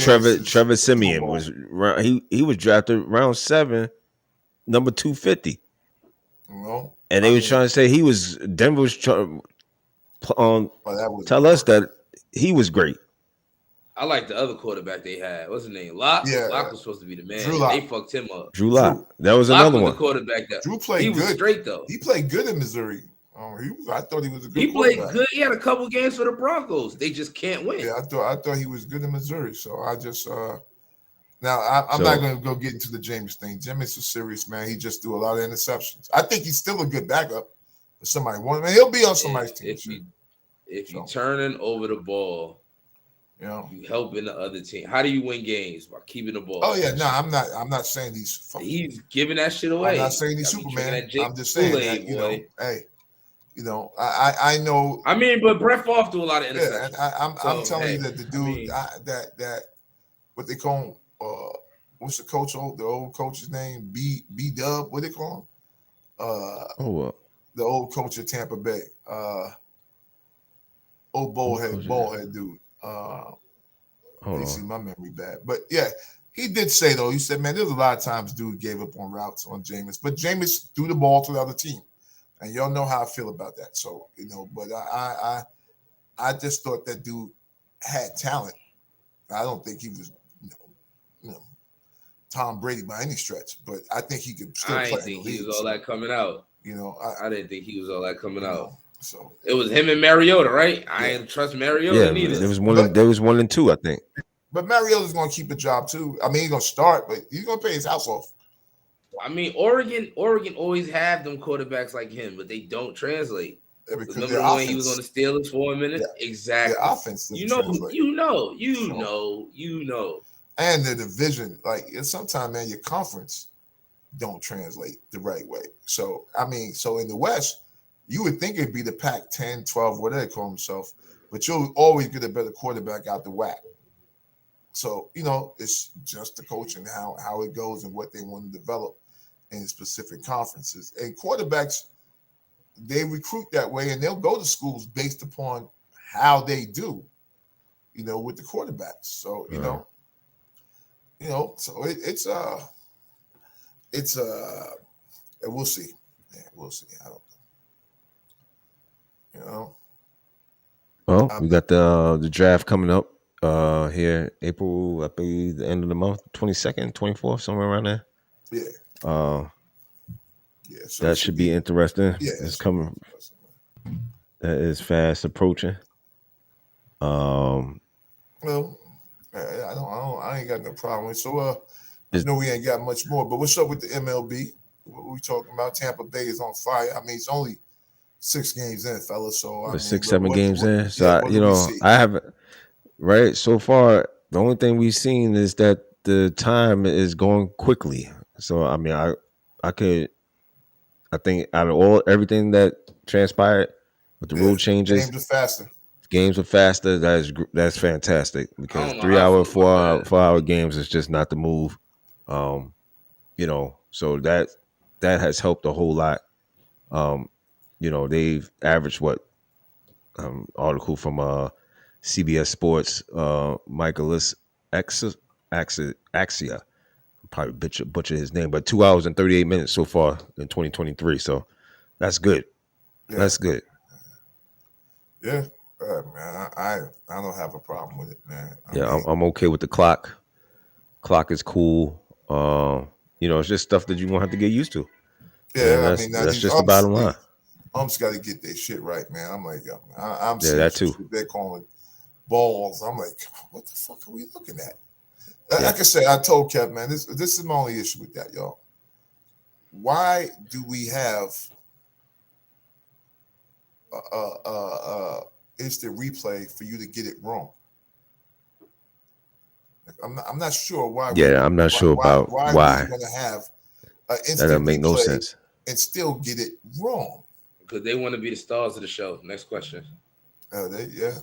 Trevor Simeon was he was drafted round 7, number 250. Well, and they were trying to say Denver was trying tell us that he was great. I like the other quarterback they had. What's his name? Locke? Yeah. Locke was supposed to be the man. They fucked him up. Drew Locke. That was another one. The quarterback that Drew played he good. Was straight though. He played good in Missouri. I thought he was a good. He played good. He had a couple games for the Broncos. They just can't win. Yeah, I thought he was good in Missouri. So I just now I'm not going to go get into the Jameis thing. Jameis is serious, man. He just threw a lot of interceptions. I think he's still a good backup for somebody. He'll be on somebody's team. If you turning over the ball, you helping the other team. How do you win games? By keeping the ball. Oh yeah, no, I'm not saying he's giving that shit away. I'm not saying he's Superman. I'm just saying that hey. I know. I mean, but Brett Favre threw a lot of interceptions. Yeah, I'm telling you that the dude that what they call him, what's the old coach's name? D-Dubb. What they call him? The old coach of Tampa Bay. Old bald head dude. You see my memory bad, but yeah, he did say though. He said, man, there's a lot of times dude gave up on routes on Jameis, but Jameis threw the ball to the other team. And y'all know how I feel about that. So, but I just thought that dude had talent. I don't think he was, Tom Brady by any stretch, but I think he could still play. I didn't think he was all that coming out. I didn't think he was all that coming out. So it was him and Mariota, right? Yeah. I didn't trust Mariota neither. There was 1 and 2, I think. But Mariota's going to keep a job too. I mean, he's going to start, but he's going to pay his house off. I mean, Oregon always have them quarterbacks like him, but they don't translate. Yeah, because remember when he was on the Steelers for a minute? Yeah. Exactly. The offense you know. And the division, sometimes, man, your conference don't translate the right way. So, I mean, in the West, you would think it'd be the Pac-10, 12, whatever they call themselves, but you'll always get a better quarterback out the whack. So, it's just the coaching, how it goes and what they want to develop in specific conferences. And quarterbacks, they recruit that way, and they'll go to schools based upon how they do, with the quarterbacks. So, so it's we'll see. Yeah, we'll see. I don't know. Well, we got the draft coming up here April, I believe the end of the month, 22nd, 24th, somewhere around there. Yeah. So that should be interesting. Yeah, it's coming. That is fast approaching. Well, I ain't got no problem. So I know we ain't got much more, but what's up with the MLB? What we talking about? Tampa Bay is on fire. I mean, it's only 6 games in, fellas. So I mean, 6-7 games in. So yeah, I haven't. Right. So far, the only thing we've seen is that the time is going quickly. So I mean, I think out of everything that transpired with the rule changes, games are faster. That's fantastic because 3 hour, 4 hour games is just not the move. So that has helped a whole lot. They've averaged article from CBS Sports, Michaelis Axia, probably butcher his name, but 2 hours and 38 minutes so far in 2023. So that's good. Yeah. That's good. Yeah, man. I don't have a problem with it, man. I'm okay with the clock. Clock is cool. It's just stuff that you won't have to get used to. Yeah, that's just the bottom line. Umps got to get their shit right, man. I'm like, I'm seeing that too. They're calling balls. I'm like, what the fuck are we looking at? Like I said, I told Kev, man, this is my only issue with that, y'all. Why do we have instant replay for you to get it wrong? I'm not sure why. Yeah, I'm not sure about why. We're going to have instant that doesn't make no replay sense and still get it wrong. Because they want to be the stars of the show. Next question. Yeah.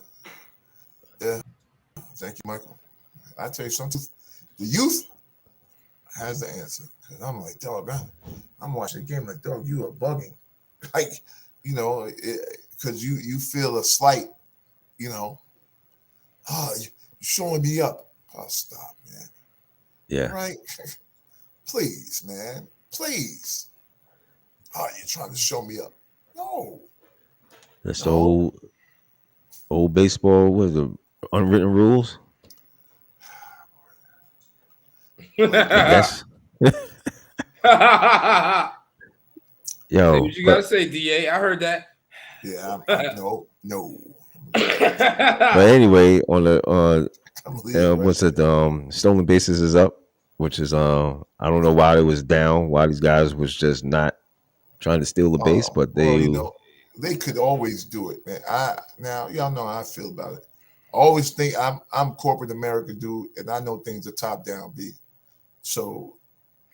Thank you, Michael. I tell you something. The youth has the answer. Because I'm like, dog, I'm watching the game like, dog, you are bugging. Like, because you feel a slight, you're showing me up. Oh, stop, man. Yeah. Right? Please, man. Please. Oh, you're trying to show me up. No. That's the old baseball. What is the unwritten rules? I guess. Yo, what you gotta say, DA? I heard that. Yeah, no. But anyway, on the stolen bases is up, which is I don't know why it was down, why these guys was just not trying to steal the base, but they could always do it, man. Now y'all know how I feel about it. I always think I'm corporate America dude, and I know things are top down, B. So,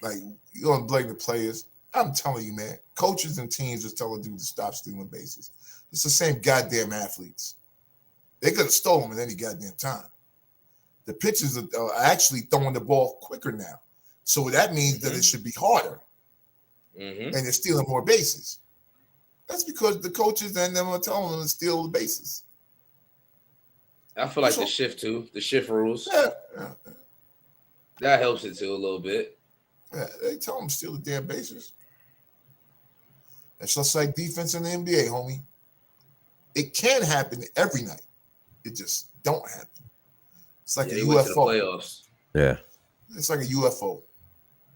like, you don't blame the players. I'm telling you, man, coaches and teams just tell a dude to stop stealing bases. It's the same goddamn athletes. They could have stolen them at any goddamn time. The pitchers are actually throwing the ball quicker now. So that means that it should be harder. And they're stealing more bases. That's because the coaches and them are telling them to steal the bases. I feel like the shift rules. Yeah. That helps it too a little bit. Yeah, they tell them to steal the damn bases. It's just like defense in the NBA, homie. It can happen every night. It just don't happen. It's like a UFO. Playoffs. Yeah. It's like a UFO.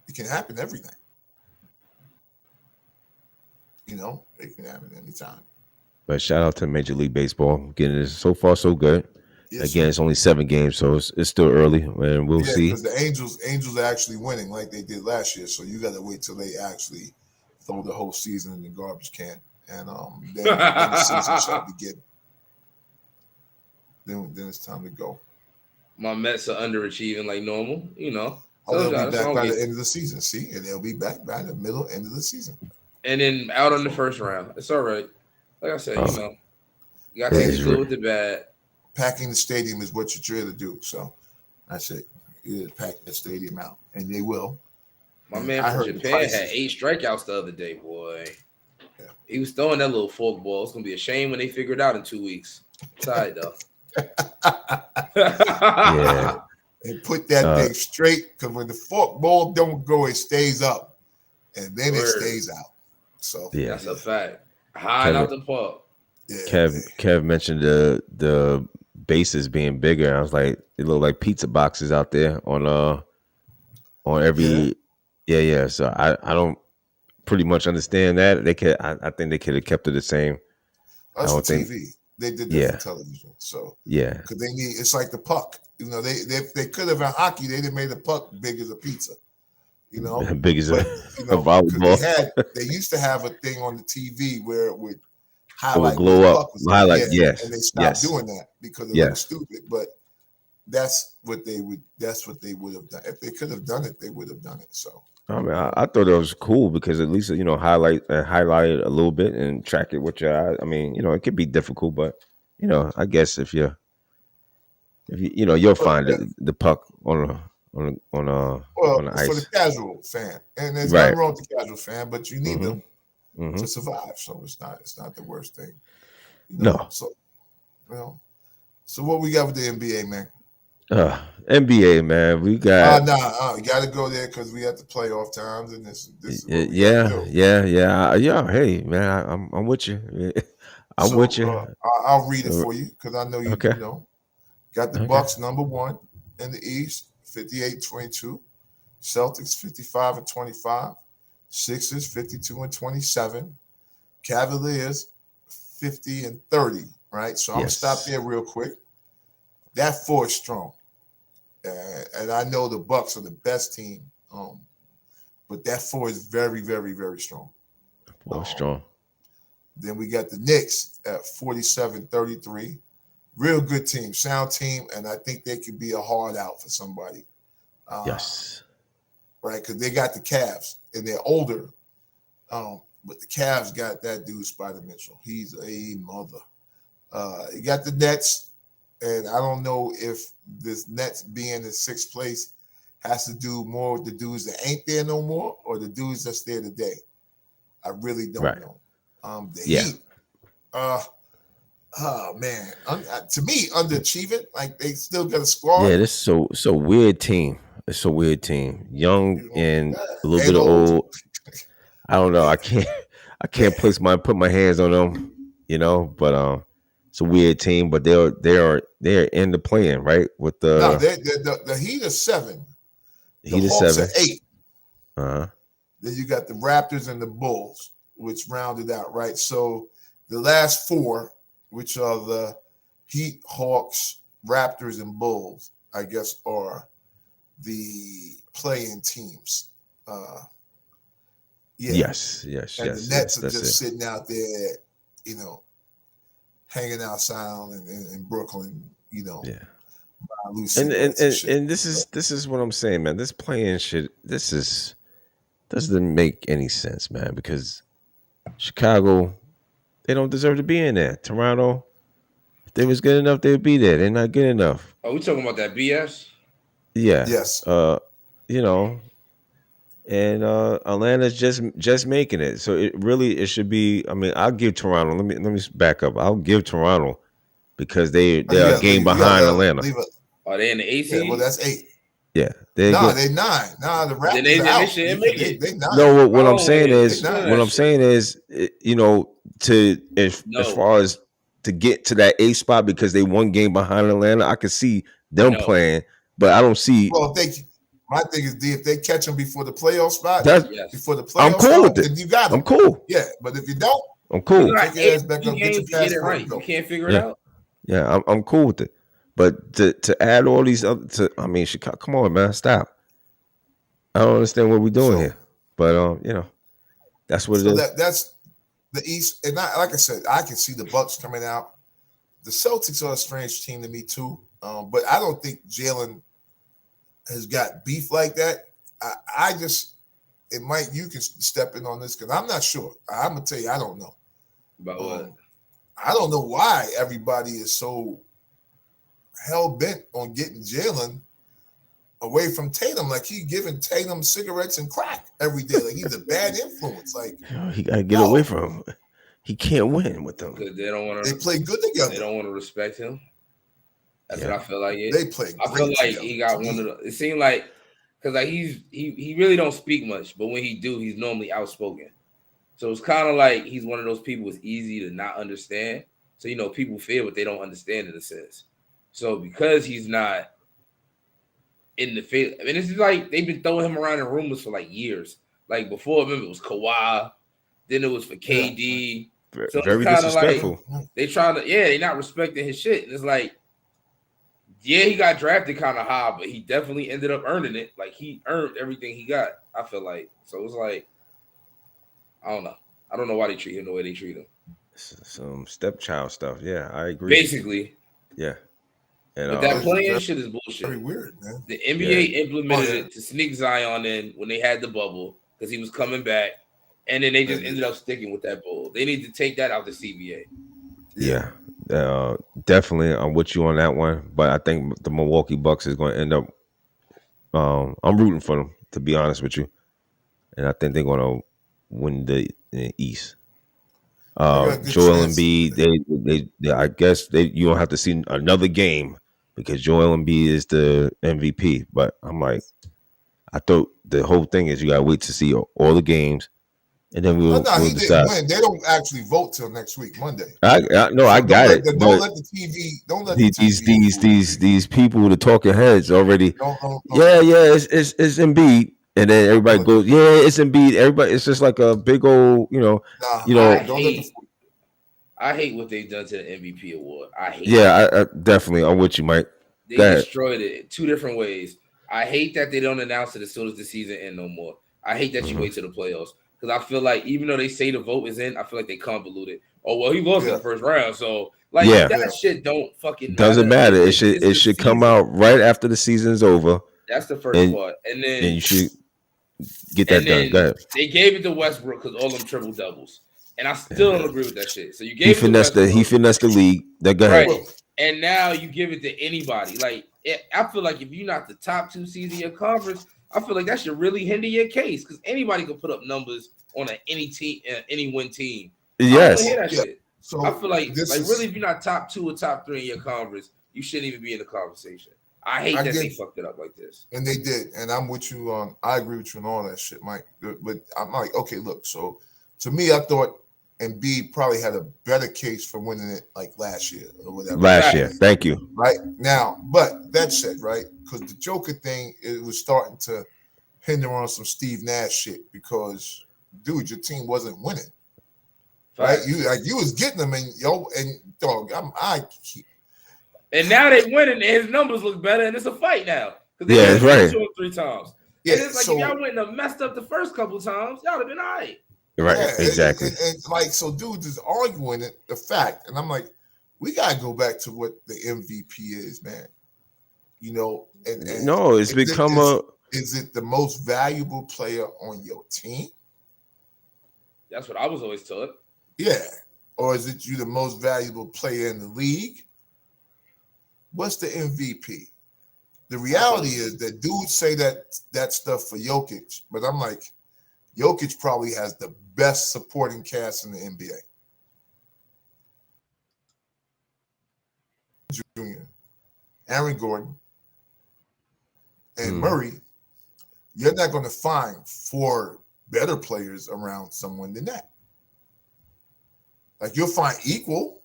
It can happen every night. It can happen anytime. But shout out to Major League Baseball. Getting it so far so good. Yes, again, it's only 7 games, so it's still early, and we'll see. Because the Angels are actually winning like they did last year, so you got to wait till they actually throw the whole season in the garbage can, and then the season shall begin. Then it's time to go. My Mets are underachieving like normal, They'll be back by the end of the season. See, and they'll be back by the end of the season. And then out on the first round. It's all right. Like I said, you got to take the good with the bad. Packing the stadium is what you're trying to do. So that's it. You pack that stadium out, and they will. My man from Japan had 8 strikeouts the other day, boy. Yeah. He was throwing that little forkball. It's going to be a shame when they figure it out in 2 weeks. Sorry, though. Yeah. And put that thing straight, because when the forkball don't go, it stays up, and then it stays out. So that's a fact. High out the park. Yeah, Kev mentioned the bases being bigger. I was like, it looked like pizza boxes out there on every So I don't pretty much understand that. I think they could have kept it the same. That's for TV. They did that for television. So because it's like the puck. They could have in hockey. They'd have made the puck big as a pizza. Big as a volleyball. They used to have a thing on the TV where it would highlight blow up. Highlight, yes. And they stopped doing that because it looked stupid. But that's what they would have done. If they could have done it, they would have done it. So I mean, I thought it was cool because at least highlight it a little bit and track it with your eyes. I mean, it could be difficult, but I guess if you'll find the puck on the ice. For the casual fan, and there's nothing wrong with the casual fan, but you need them to survive. So it's not the worst thing. No. So what we got with the NBA, man? NBA, man, we got. You got to go there because we have the playoff times, and this is yeah. Hey, man, I'm with you. I'm with you. I'll read it for you because I know you. Okay. Got the Bucks number 1 in the East, 58-22. Celtics 55-25. Sixers 52-27. Cavaliers 50-30. Right, so I'm gonna stop there real quick. That 4 is strong, and I know the Bucks are the best team, but that 4 is very, very, very strong. Strong. Then we got the Knicks at 47-33. Real good team, sound team, and I think they could be a hard out for somebody. Right, because they got the Cavs, and they're older, but the Cavs got that dude, Spider Mitchell. He's a mother. You got the Nets, and I don't know if this Nets being in 6th place has to do more with the dudes that ain't there no more or the dudes that's there today. I really don't know. The Heat, oh man, to me, underachieving. Like they still got a squad. Yeah, this is so weird team. It's a weird team, young and a little bit old. I don't know. I can't put my hands on them. But it's a weird team, but they're in the playing, right? With the Heat are 7. The Hawks are 8. Then you got the Raptors and the Bulls, which rounded out, right? So the last 4, which are the Heat, Hawks, Raptors, and Bulls, I guess, are the playing teams. Yes. And the Nets are just sitting out there, hanging outside in Brooklyn, Yeah. And this is what I'm saying, man. This playing shit, doesn't make any sense, man, because Chicago, they don't deserve to be in there. Toronto, if they was good enough, they'd be there. They're not good enough. Are we talking about that BS? Yeah. Yes. And Atlanta's just making it. So it should be. I mean, I'll give Toronto. Let me back up. I'll give Toronto because they're a game behind Atlanta. Are they in the 8 seed? Yeah, well, that's 8. Yeah, they're 9. Nah, the Raptors are out. They 9. No, what I'm saying is, as far as to get to that 8 spot because they one game behind Atlanta, I could see them playing, but I don't see. Well, my thing is, if they catch them before the playoff spot, I'm cool with it. You got them. I'm cool. Yeah, but if you don't, I'm cool. Take your ass back up, get your passport. Right. You can't figure it out. Yeah, I'm cool with it. But to add all these other, Chicago, come on, man, stop. I don't understand what we're doing here. But that's what it is. That's the East, and like I said, I can see the Bucks coming out. The Celtics are a strange team to me too, but I don't think Jalen has got beef like that. You can step in on this because I'm not sure. I'm gonna tell you, I don't know. About what? I don't know why everybody is so hell bent on getting Jalen away from Tatum. Like he's giving Tatum cigarettes and crack every day. Like he's a bad influence. Like he gotta get away from him. He can't win with them. They don't want to. They play good together. They don't want to respect him. That's what I feel like. They play. I feel like together. He got one of the. It seemed like because like he really don't speak much, but when he do, he's normally outspoken. So it's kind of like he's one of those people who's easy to not understand. So people fear what they don't understand in a sense. So because he's not in the field, I mean, it's like they've been throwing him around in rumors for like years. Like before, remember it was Kawhi, then it was for KD. So very disrespectful. Like they trying to, they're not respecting his shit. And it's like, he got drafted kind of high, but he definitely ended up earning it. Like he earned everything he got. I feel like so. It's like I don't know. I don't know why they treat him the way they treat him. some stepchild stuff. Yeah, I agree. Basically. Yeah. And but that playing shit is bullshit. Very weird, man. The NBA implemented it to sneak Zion in when they had the bubble because he was coming back, and then they just ended up sticking with that bull. They need to take that out the CBA. Yeah, definitely. I'm with you on that one, but I think the Milwaukee Bucks is going to end up. I'm rooting for them, to be honest with you, and I think they're going to win the East. Joel Embiid, they I guess you don't have to see another game because Joel Embiid is the MVP. But I'm like, I thought the whole thing is you got to wait to see all the games, and then we'll decide. Didn't win. They don't actually vote till next week, Monday. I got it. Don't let the TV. Don't let these people, the talking heads already. Yeah, it's Embiid. And then everybody goes, yeah, it's Embiid. Everybody, it's just like a big old, I hate what they've done to the MVP award. I hate. Yeah, I definitely. I'm with you, Mike. They destroyed it 2 different ways. I hate that they don't announce it as soon as the season ends no more. I hate that you wait till the playoffs because I feel like even though they say the vote is in, I feel like they convolute it. Oh well, he lost in the first round, so that shit don't fucking doesn't matter. It should come out right after the season's over. That's the first part, and then you should get that done. Go ahead. They gave it to Westbrook because all them triple doubles, and I still don't agree with that shit. So you gave he finessed the league. Go ahead. Right. And now you give it to anybody. I feel like if you're not the top 2 seeds in your conference, I feel like that should really hinder your case because anybody can put up numbers on any team, any win team. Yes. I hear that shit. So I feel like really, if you're not top 2 or top 3 in your conference, you shouldn't even be in the conversation. I hate that they fucked it up like this. And they did. And I'm with you on. I agree with you on all that shit, Mike. But I'm like, okay, look. So to me, I thought Embiid probably had a better case for winning it like last year or whatever. Last year, thank you. Right now, but that said, right, because the Joker thing, it was starting to hinder on some Steve Nash shit because, dude, your team wasn't winning, right? You was getting them, and dog, and now they winning, and his numbers look better, and it's a fight now. Yeah, that's right. 2 or 3 times. Yeah, and it's like if y'all wouldn't have messed up the first couple of times, y'all have been all right. Right, exactly. And so dudes is arguing it, the fact, and I'm like, we gotta go back to what the MVP is, man. And no, it's become is it the most valuable player on your team? That's what I was always taught. Yeah, or is it you the most valuable player in the league? What's the MVP? The reality is that dudes say that stuff for Jokic, but I'm like, Jokic probably has the best supporting cast in the NBA. Jr., Aaron Gordon, and Murray, you're not going to find 4 better players around someone than that. Like, you'll find equal,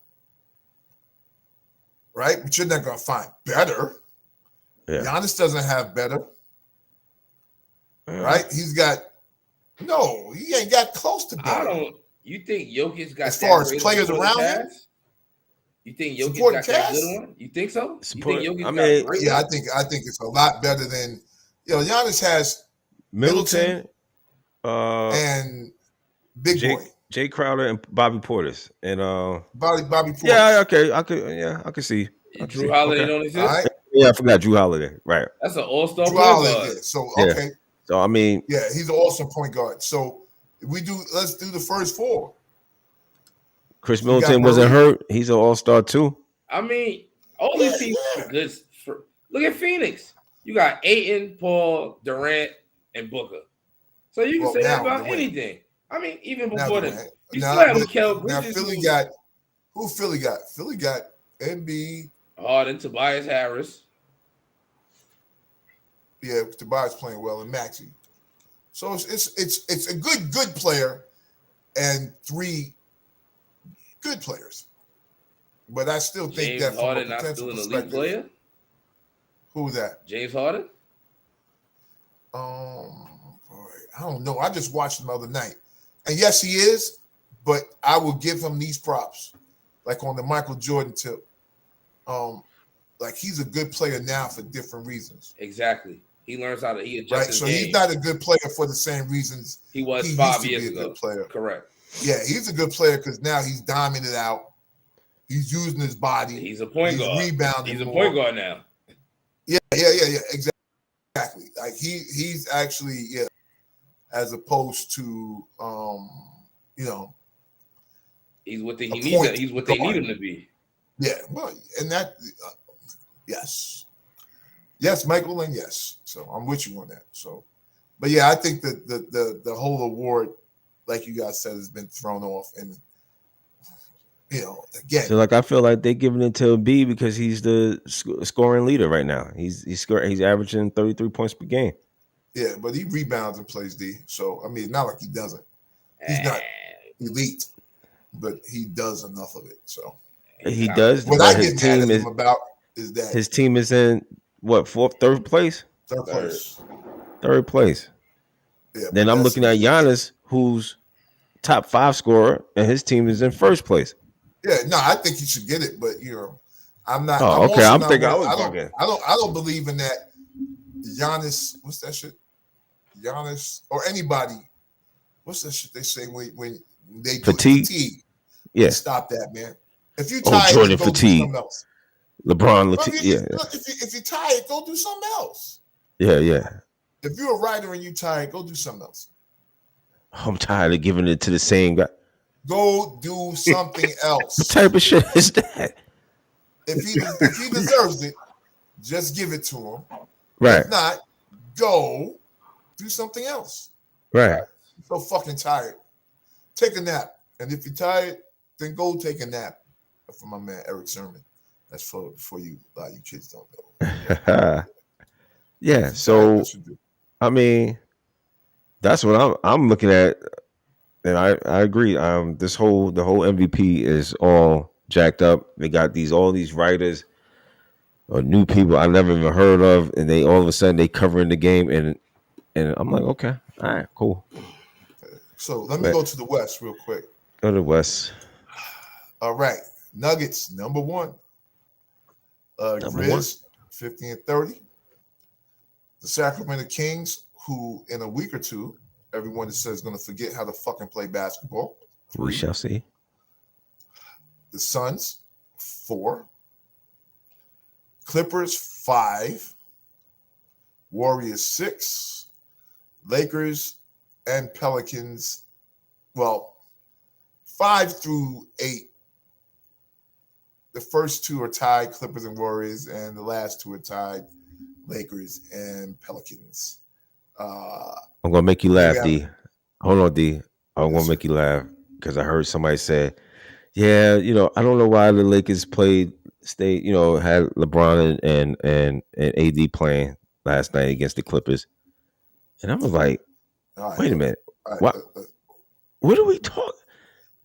right? But you're not going to find better. Yeah. Giannis doesn't have better, right? He ain't got close to better. You think Jokic got as far as players around him? You think Jokic got that good one? You think so? You think Jokic I think it's a lot better than Giannis has Middleton and Big Boy. Jay Crowder and Bobby Portis and Bobby Portis. Yeah, okay, I could see. Drew Holiday don't exist. Right. Yeah, I forgot Drew Holiday. Right. That's an all-star point guard. So okay. Yeah. So I mean, he's an awesome point guard. So let's do the first 4. Chris Middleton wasn't hurt. He's an all-star too. I mean, all these teams are good. Look at Phoenix. You got Ayton, Paul, Durant, and Booker. So you can say that about anything. I mean, even before that, you still have Mikal Bridges. Now Philly got who? Philly got Embiid, Harden, Tobias Harris. Yeah, Tobias playing well, and Maxey. So it's a good player and 3 good players. But I still think James that from Harden a potential not still an elite perspective, player. Who was that? James Harden. I don't know. I just watched him the other night, and yes, he is. But I will give him these props, like on the Michael Jordan tip. Like he's a good player now for different reasons. Exactly. He learns how to adjust right. his So game. He's not a good player for the same reasons he was 5 years ago. Player. Correct. Yeah, he's a good player because now he's diming it out. He's using his body. He's a point guard. Rebounding. He's a point guard now. Yeah. Exactly. Like he's actually as opposed to he's what he needs. He's what they need him to be. Yeah. Well, and that yes, Michael, and yes. So I'm with you on that. So, but yeah, I think that the whole award, like you guys said, has been thrown off, and again. So like I feel like they're giving it to B because he's the scoring leader right now. He's averaging 33 points per game. Yeah, but he rebounds and plays D. So I mean, it's not like he doesn't. He's not elite, but he does enough of it. So he does. What I get mad at him about is that his team is in what third place. Third place. Yeah, then I'm looking at Giannis, who's top 5 scorer, and his team is in first place. Yeah, no, I think he should get it, but I'm not. Oh, okay. I'm thinking I don't believe in that. Giannis, what's that shit? Giannis or anybody, what's that shit they say when they do fatigue? Yeah, stop that, man. If you tired, Jordan go fatigue. do something else. LeBron, if you're tired, go do something else. Yeah. If you're a writer and you're tired, go do something else. I'm tired of giving it to the same guy. Go do something else. What type of shit is that? If he deserves it, just give it to him. Right. If not, go do something else. Right. I'm so fucking tired. Take a nap. And if you're tired, then go take a nap. For my man Eric Sermon. That's for you. A lot of you kids don't know. Yeah. So I mean, that's what I'm looking at. And I agree. The whole MVP is all jacked up. They got all these writers or new people I never even heard of, and they all of a sudden they covering the game, and I'm like, okay, all right, cool. So let me go to the West real quick. Go to the West. All right, Nuggets number 1. Grizz 50-30. The Sacramento Kings, who in a week or two, everyone says is going to forget how to fucking play basketball. 3. We shall see. The Suns 4. Clippers 5. Warriors 6. Lakers and Pelicans, 5 through 8. The first 2 are tied, Clippers and Warriors, and the last 2 are tied, Lakers and Pelicans. I'm gonna make you laugh, D. Hold on, D. I'm gonna make you laugh because I heard somebody say, "Yeah, I don't know why the Lakers had LeBron and AD playing last night against the Clippers," and I was like, "Wait a minute, what are we talking?"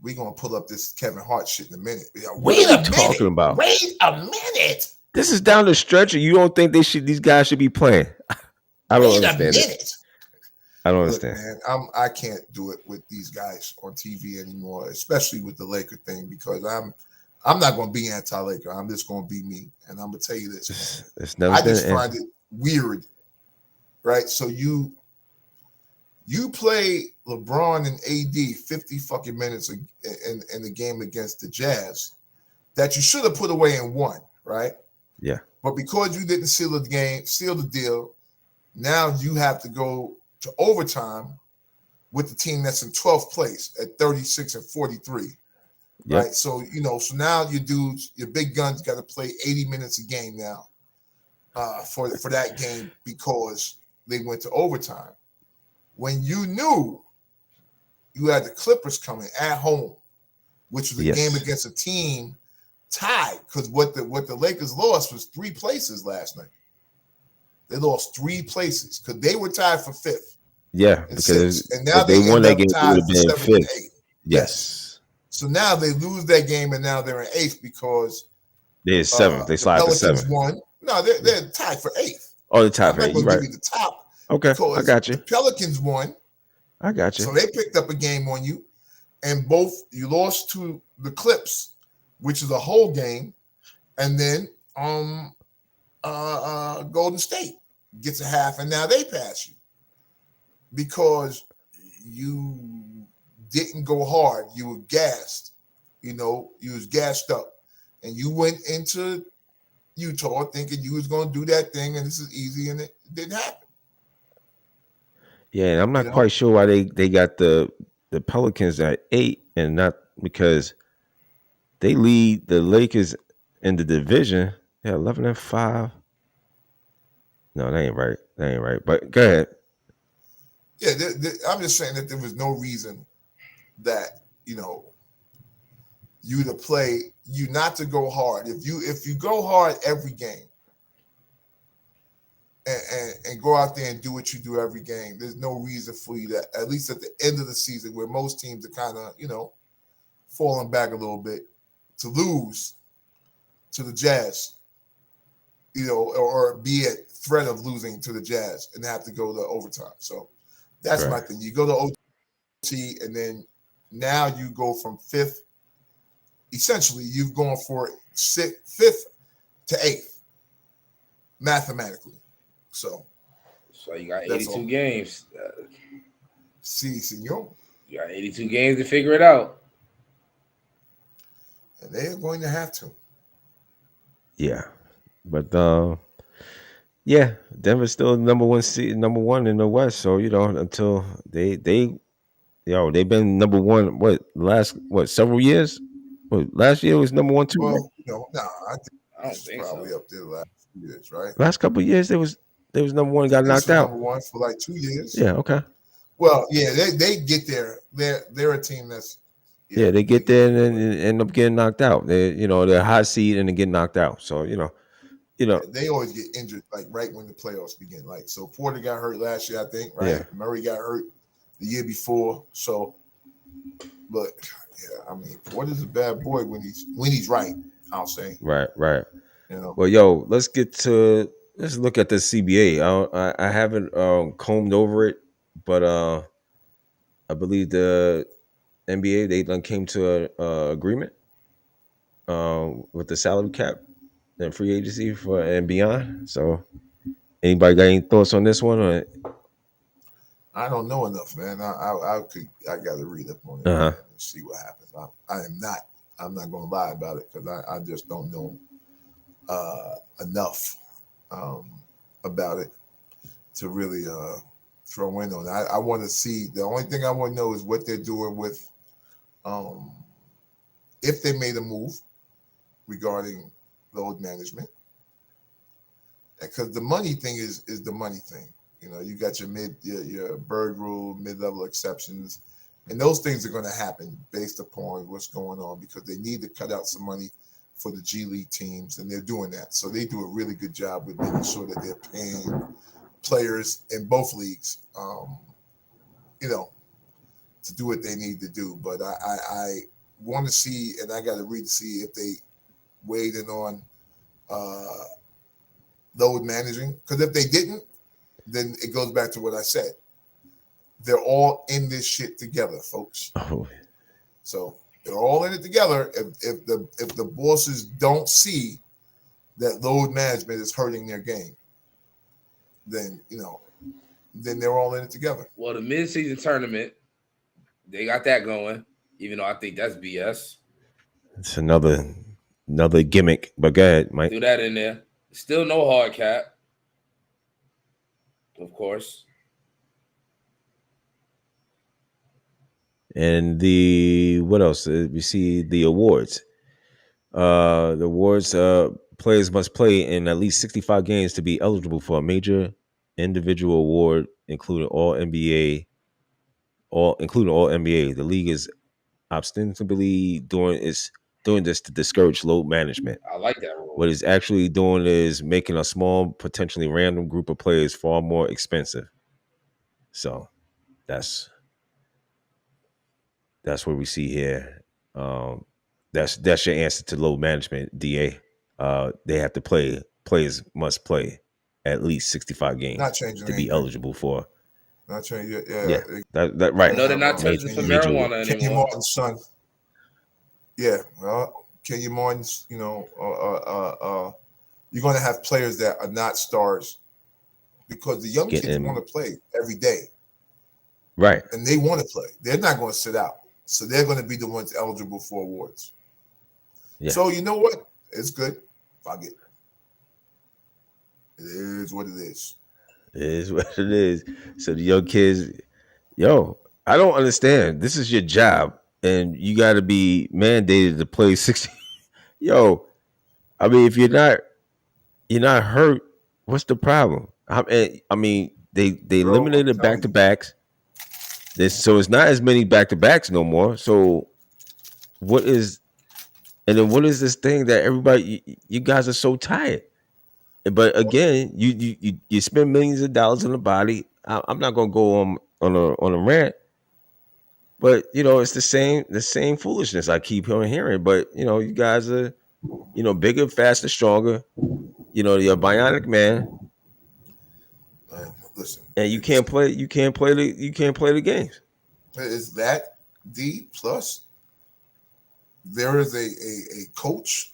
We're gonna pull up this Kevin Hart shit in a minute. What are you talking about? Wait a minute. This is down the stretch. You don't think these guys should be playing? I don't understand it. I don't understand. Man, I can't do it with these guys on TV anymore, especially with the Laker thing, because I'm not going to be anti-Laker. I'm just going to be me, and I'm going to tell you this. I just find it weird, right? So you play LeBron and AD 50 fucking minutes in the game against the Jazz that you should have put away and won, right? Yeah. But because you didn't seal the deal, now you have to go to overtime with the team that's in 12th place at 36-43. Yep. Right. So, so now your big guns got to play 80 minutes a game now for that game because they went to overtime. When you knew you had the Clippers coming at home, which was a game against a team tied, because what the Lakers lost was 3 places last night. They lost 3 places because they were tied for 5th. Yeah, because and now they won that game, tied for 7th and 8th. Yes. So now they lose that game, and now they're in 8th because they're 7th. They slide to 7th. Won. No, they're tied for 8th. Oh, they're tied for 8th. You're right. Give you the top. Okay, I got you. The Pelicans won. I got you. So they picked up a game on you, and you lost to the Clips, which is a whole game, and then Golden State gets a half, and now they pass you because you didn't go hard, you were gassed. You was gassed up, and you went into Utah thinking you was going to do that thing, and this is easy, and it didn't happen. Yeah, and I'm not quite sure why they got the Pelicans at 8 and not because they lead the Lakers in the division. Yeah, 11-5. No, that ain't right. But go ahead. Yeah, I'm just saying that there was no reason that you not to go hard. If you go hard every game and go out there and do what you do every game, there's no reason for you to, at least at the end of the season, where most teams are kind of falling back a little bit, to lose to the Jazz, or be at threat of losing to the Jazz and have to go to overtime. So that's my thing. You go to OT, and then now you go from 5th. Essentially, you've gone for 5th to 8th mathematically. So you got 82 games. See, senor. You got 82 games to figure it out. And they are going to have to. Yeah. But Denver's still number one in the West. So, until they've been number one several years? Last year was number 1 too. Well, I don't think probably so. up there the last few years, right? Last couple of years, they was number 1 and got knocked out. Number 1 for like 2 years. Yeah, okay. Well, yeah, they get there. They're a team that's they get there and then end up getting knocked out. They're a hot seed and they get knocked out. So they always get injured like right when the playoffs begin. Like, so Porter got hurt last year, I think, right? Yeah. Murray got hurt the year before. So, but yeah, I mean, Porter's a bad boy when he's right, I'll say. Right. Well, let's look at the CBA. I haven't combed over it, but I believe the NBA, they done came to a agreement with the salary cap and free agency and beyond. So, anybody got any thoughts on this one? Or? I don't know enough, man. I got to read up on it and see what happens. I'm not going to lie about it because I just don't know enough about it to really throw in on it. I want to see. The only thing I want to know is what they're doing with if they made a move regarding load management, because the money thing is the money thing. You got your bird rule, mid-level exceptions, and those things are going to happen based upon what's going on because they need to cut out some money for the G League teams, and they're doing that. So they do a really good job with making sure that they're paying players in both leagues, to do what they need to do. But I want to see, and I got to read to see if they weighed in on load managing. Because if they didn't, then it goes back to what I said. They're all in this shit together, folks. Oh. So they're all in it together. If the bosses don't see that load management is hurting their game, then they're all in it together. Well, the mid-season tournament, they got that going, even though I think that's BS. It's another gimmick, but go ahead, Mike. Do that in there. Still no hard cap, of course. And what else? We see the awards. The awards, players must play in at least 65 games to be eligible for a major individual award, including all NBA. The league is ostensibly doing this to discourage load management. I like that rule. What it's actually doing is making a small, potentially random group of players far more expensive. So that's what we see here. That's your answer to load management, DA. They have to play. Players must play at least 65 games to be eligible for. Not changing. Yeah. That right. No, they're not charging for marijuana anymore. Kenny Martin's son. Yeah, well, Kenny Martin's. You're going to have players that are not stars because the young kids want to play every day. Right. And they want to play. They're not going to sit out. So they're going to be the ones eligible for awards. Yeah. So you know what? It's good. Fuck it. It is what it is. It is what it is. So the young kids, I don't understand. This is your job, and you got to be mandated to play 60. I mean, if you're not hurt, what's the problem? I mean, they eliminated back to backs. So it's not as many back to backs no more. So what is this thing that everybody you guys are so tired? But again, you spend millions of dollars on the body. I'm not gonna go on a rant, but it's the same foolishness I keep on hearing. But you guys are bigger, faster, stronger. You're a bionic man. Listen, and you can't play the games. Is that D plus? There is a coach.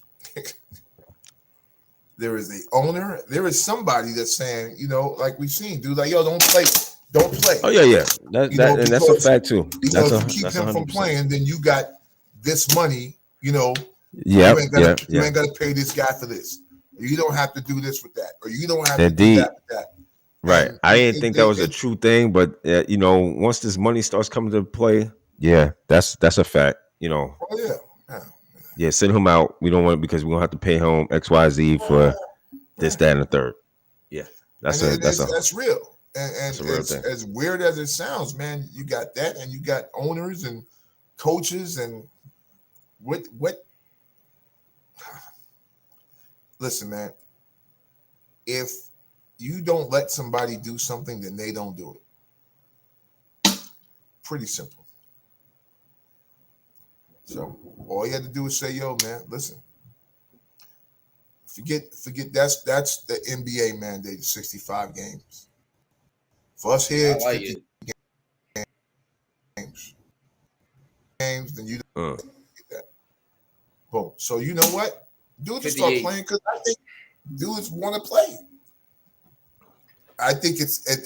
There is a owner. There is somebody that's saying, like we've seen, dude, like, yo, don't play. Oh yeah. That's a fact too. Because if you keep him from playing, then you got this money. Yeah. You ain't got to pay this guy for this. You don't have to do this with that, or you don't have to do that with that. Right. I didn't think that was a true thing, but once this money starts coming to play, that's a fact. Oh yeah. Yeah, send him out. We don't want it because we don't have to pay him XYZ for this, that, and the third. Yeah, that's real. And that's a real it's thing. As weird as it sounds, man, you got that, and you got owners and coaches and what? Listen, man. If you don't let somebody do something, then they don't do it. Pretty simple. So all you had to do is say, yo, man, listen. Forget that's the NBA mandate, 65 games. For us here, it's 50 games. Then you don't get that. Boom. So you know what? Dudes will start playing because I think dudes want to play. I think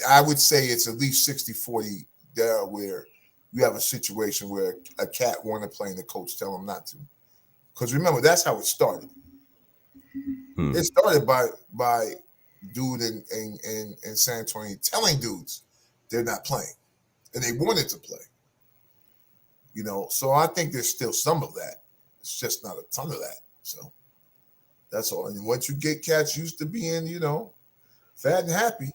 I would say it's at least 60-40 there where you have a situation where a cat want to play and the coach tell him not to. Because remember, that's how it started. It started by dude in San Antonio telling dudes they're not playing. And they wanted to play. So I think there's still some of that. It's just not a ton of that. So that's all. And once you get cats used to being, fat and happy,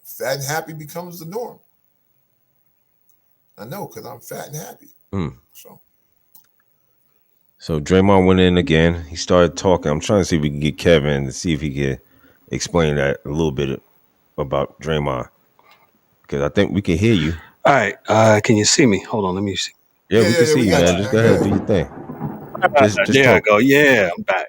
fat and happy becomes the norm. I know, because I'm fat and happy. So Draymond went in again. He started talking. I'm trying to see if we can get Kevin to see if he can explain that a little bit about Draymond, because I think we can hear you. All right. Can you see me? Hold on. Let me see. Yeah, we can see you, man. Just go ahead, do your thing. Just there talk. I go. Yeah, I'm back.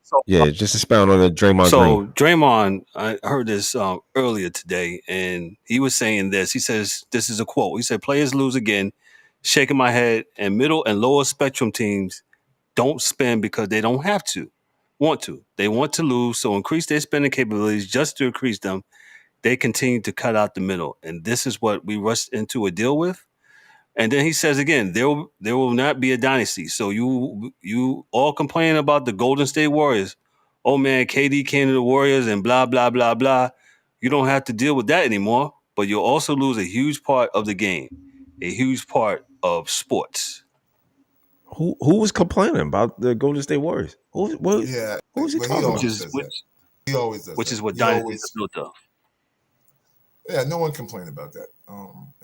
So, just expound on the Draymond. So Draymond, I heard this earlier today, and he was saying this. He says, this is a quote. He said, players lose again, shaking my head, and middle and lower spectrum teams don't spend because they don't want to. They want to lose, so increase their spending capabilities just to increase them. They continue to cut out the middle, and this is what we rushed into a deal with. And then he says again, there will not be a dynasty. So you all complain about the Golden State Warriors. Oh man, KD came to the Warriors and blah blah blah blah. You don't have to deal with that anymore. But you'll also lose a huge part of the game, a huge part of sports. Who was complaining about the Golden State Warriors? Who's he talking about? He always does. Which is what dynasty is built of. Yeah, no one complained about that.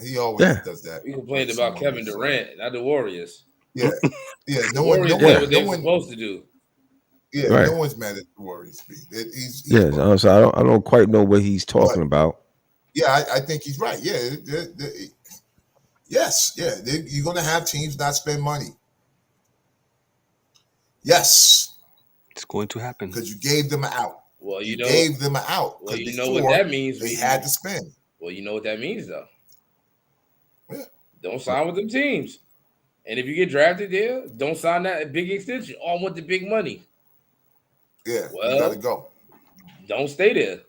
He always does that. We complained about Kevin Durant, not the Warriors. Yeah. No one did what they were supposed to do. Yeah, right. No one's mad at the Warriors. So I don't quite know what he's talking about. Yeah, I think he's right. Yeah, you're going to have teams not spend money. Yes, it's going to happen because you gave them out. Well, gave them out. Well, you know what that means. They had to spend. Well, you know what that means, though. Yeah. Don't sign with them teams. And if you get drafted there, don't sign that big extension. All want the big money. Yeah, you gotta go. Don't stay there.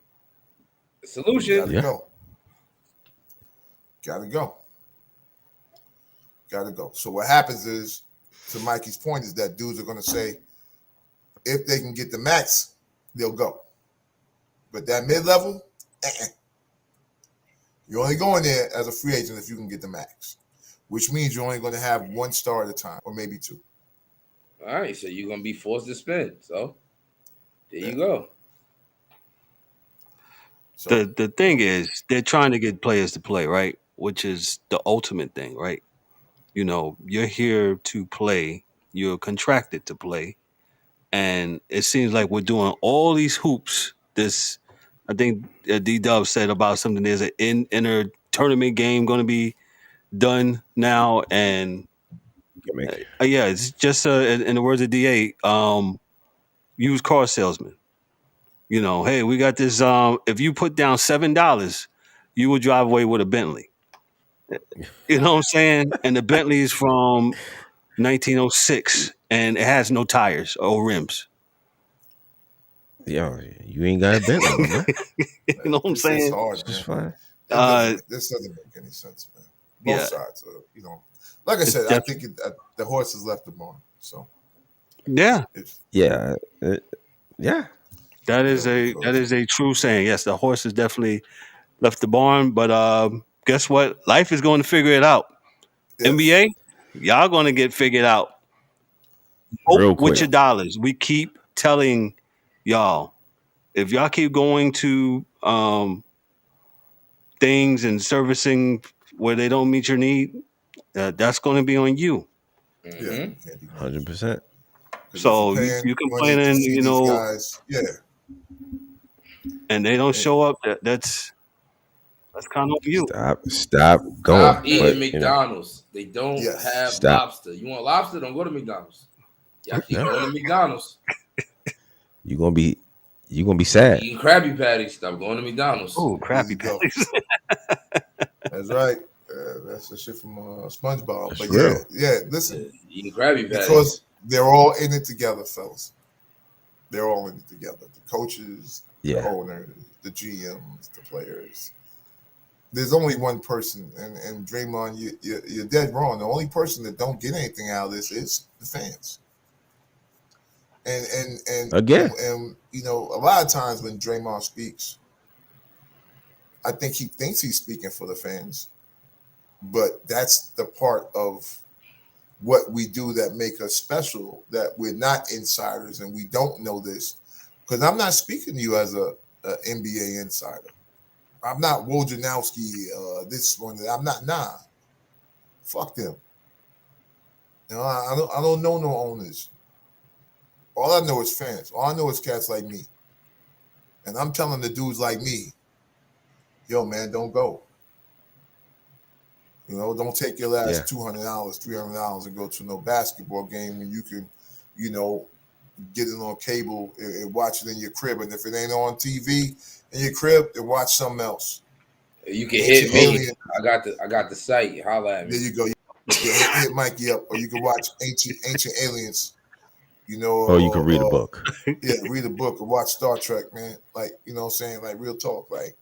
The solution. Go. Gotta go. So what happens is, to Mikey's point, is that dudes are going to say, if they can get the max, they'll go. But that mid-level, you're only going there as a free agent if you can get the max, which means you're only going to have one star at a time, or maybe two. All right, so you're going to be forced to spend. So there you go. So the thing is, they're trying to get players to play, right? Which is the ultimate thing, right? You're here to play. You're contracted to play. And it seems like we're doing all these hoops. I think D-Dubb said about something. There's an inner tournament game going to be done now. And yeah, it's just, in the words of DA, used car salesman. Hey, we got this. If you put down $7, you will drive away with a Bentley. You know what I'm saying? And the Bentley is from 1906, and it has no tires or rims. Yeah, you ain't got a Bentley, my man. You know what I'm saying? It's hard, it's fine. This doesn't make any sense, man. Both sides, like I said, I think the horse has left the barn. So yeah. That is a true saying. Yes, the horse has definitely left the barn. But guess what? Life is going to figure it out. Yes. NBA, y'all going to get figured out. Vote with your dollars. We keep telling y'all, if y'all keep going to things and servicing where they don't meet your need, that's going to be on you. 100%. So you complaining, guys, and they don't show up. That's kind of you. Stop going. Stop eating McDonald's. They don't have lobster. You want lobster? Don't go to McDonald's. Y'all keep going to McDonald's. You're gonna be sad. Eating Krabby Patties. Stop going to McDonald's. Oh, Krabby Patties. That's right. That's the shit from SpongeBob. That's but real. Listen. Eating Krabby Patties. Because they're all in it together, fellas. They're all in it together. The coaches, the owners, the GMs, the players. There's only one person, and Draymond, you're dead wrong. The only person that don't get anything out of this is the fans. And again, and a lot of times when Draymond speaks, I think he thinks he's speaking for the fans, but that's the part of what we do that make us special, that we're not insiders and we don't know this. Because I'm not speaking to you as a NBA insider. I'm not Wojnarowski, this one. I'm not. Nah. Fuck them. I don't know no owners. All I know is fans. All I know is cats like me. And I'm telling the dudes like me, yo, man, don't go. Don't take your last $200, $300 and go to no basketball game when you can, get it on cable and watch it in your crib. And if it ain't on TV in your crib, then watch something else. You can hit me. I got the site. Holla at me. There you go. You can hit Mikey up, or you can watch Ancient Aliens. Or you can read a book. Read a book or watch Star Trek, man. Like, what I'm saying? Like, real talk. Like,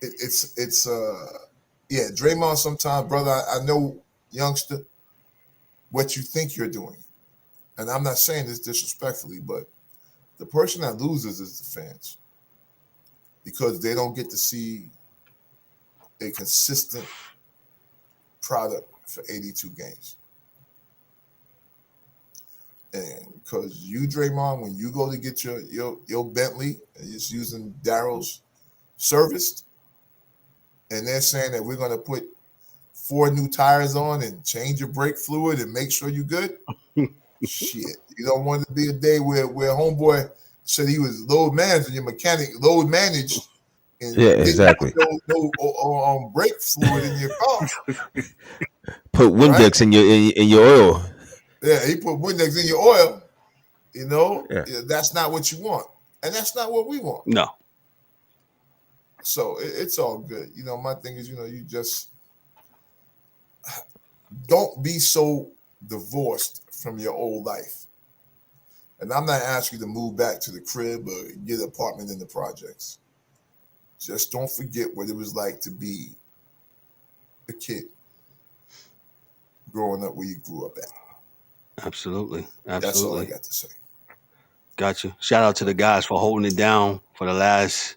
it's Draymond sometimes, brother, I know, youngster, what you think you're doing. And I'm not saying this disrespectfully, but the person that loses is the fans. Because they don't get to see a consistent product for 82 games. And because you, Draymond, when you go to get your Bentley, and it's using Darrell's service, and they're saying that we're going to put 4 new tires on and change your brake fluid and make sure you're good, shit. You don't want it to be a day where homeboy said he was load managing, your mechanic load managed, and exactly. No brake fluid in your car. Put Windex in your oil. Yeah, he put Windex in your oil. That's not what you want, and that's not what we want. No. So it's all good. My thing is, you just don't be so divorced from your old life. And I'm not asking you to move back to the crib or get an apartment in the projects. Just don't forget what it was like to be the kid growing up where you grew up at. Absolutely. That's all I got to say. Gotcha. Shout out to the guys for holding it down for the last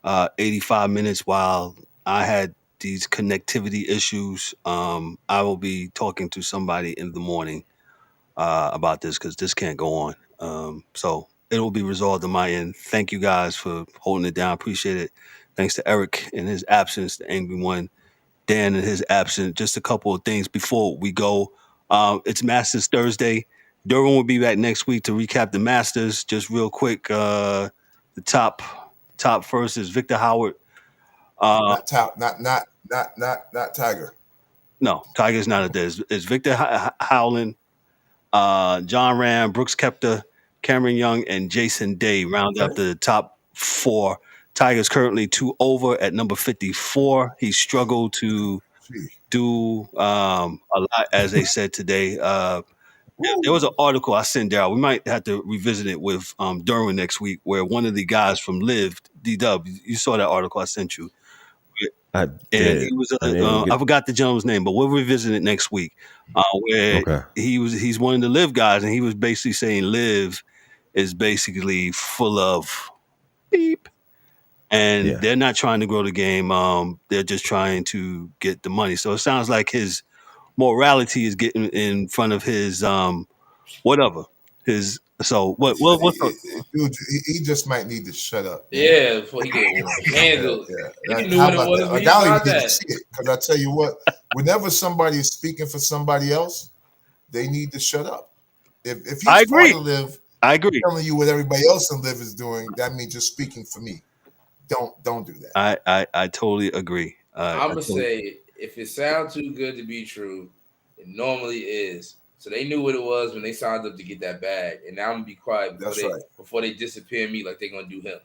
85 minutes while I had these connectivity issues. I will be talking to somebody in the morning about this because this can't go on. So it will be resolved on my end. Thank you guys for holding it down. Appreciate it. Thanks to Eric in his absence, the angry one. Dan in his absence. Just a couple of things before we go. It's Masters Thursday. Darrell will be back next week to recap the Masters. Just real quick, the top first is Victor Howard. Not Tiger. No, Tiger's not at this. It's Victor Howland, John Ram, Brooks Koepka, Cameron Young, and Jason Day round up the top four. Tiger's currently 2 over at number 54. He struggled to do a lot, as they said today. There was an article I sent Darrell. We might have to revisit it with Derwin next week, where one of the guys from Live, D-Dubb, you saw that article I sent you. I And did. he was I forgot the gentleman's name, but we'll revisit it next week. Where he's one of the Live guys, and he was basically saying Live is basically full of beep. And they're not trying to grow the game. They're just trying to get the money. So it sounds like his morality is getting in front of his whatever. His so what? Dude, he just might need to shut up. Yeah, before he get handled. How about that? I don't even need to see it because I tell you what, whenever somebody is speaking for somebody else, they need to shut up. If he's I agree. To Live, I agree. Telling you what everybody else in Live is doing, that means you're speaking for me. Don't do that. I totally agree. I'm gonna say if it sounds too good to be true, it normally is. So they knew what it was when they signed up to get that bag, and now I'm gonna be quiet before they disappear me like they're gonna do him.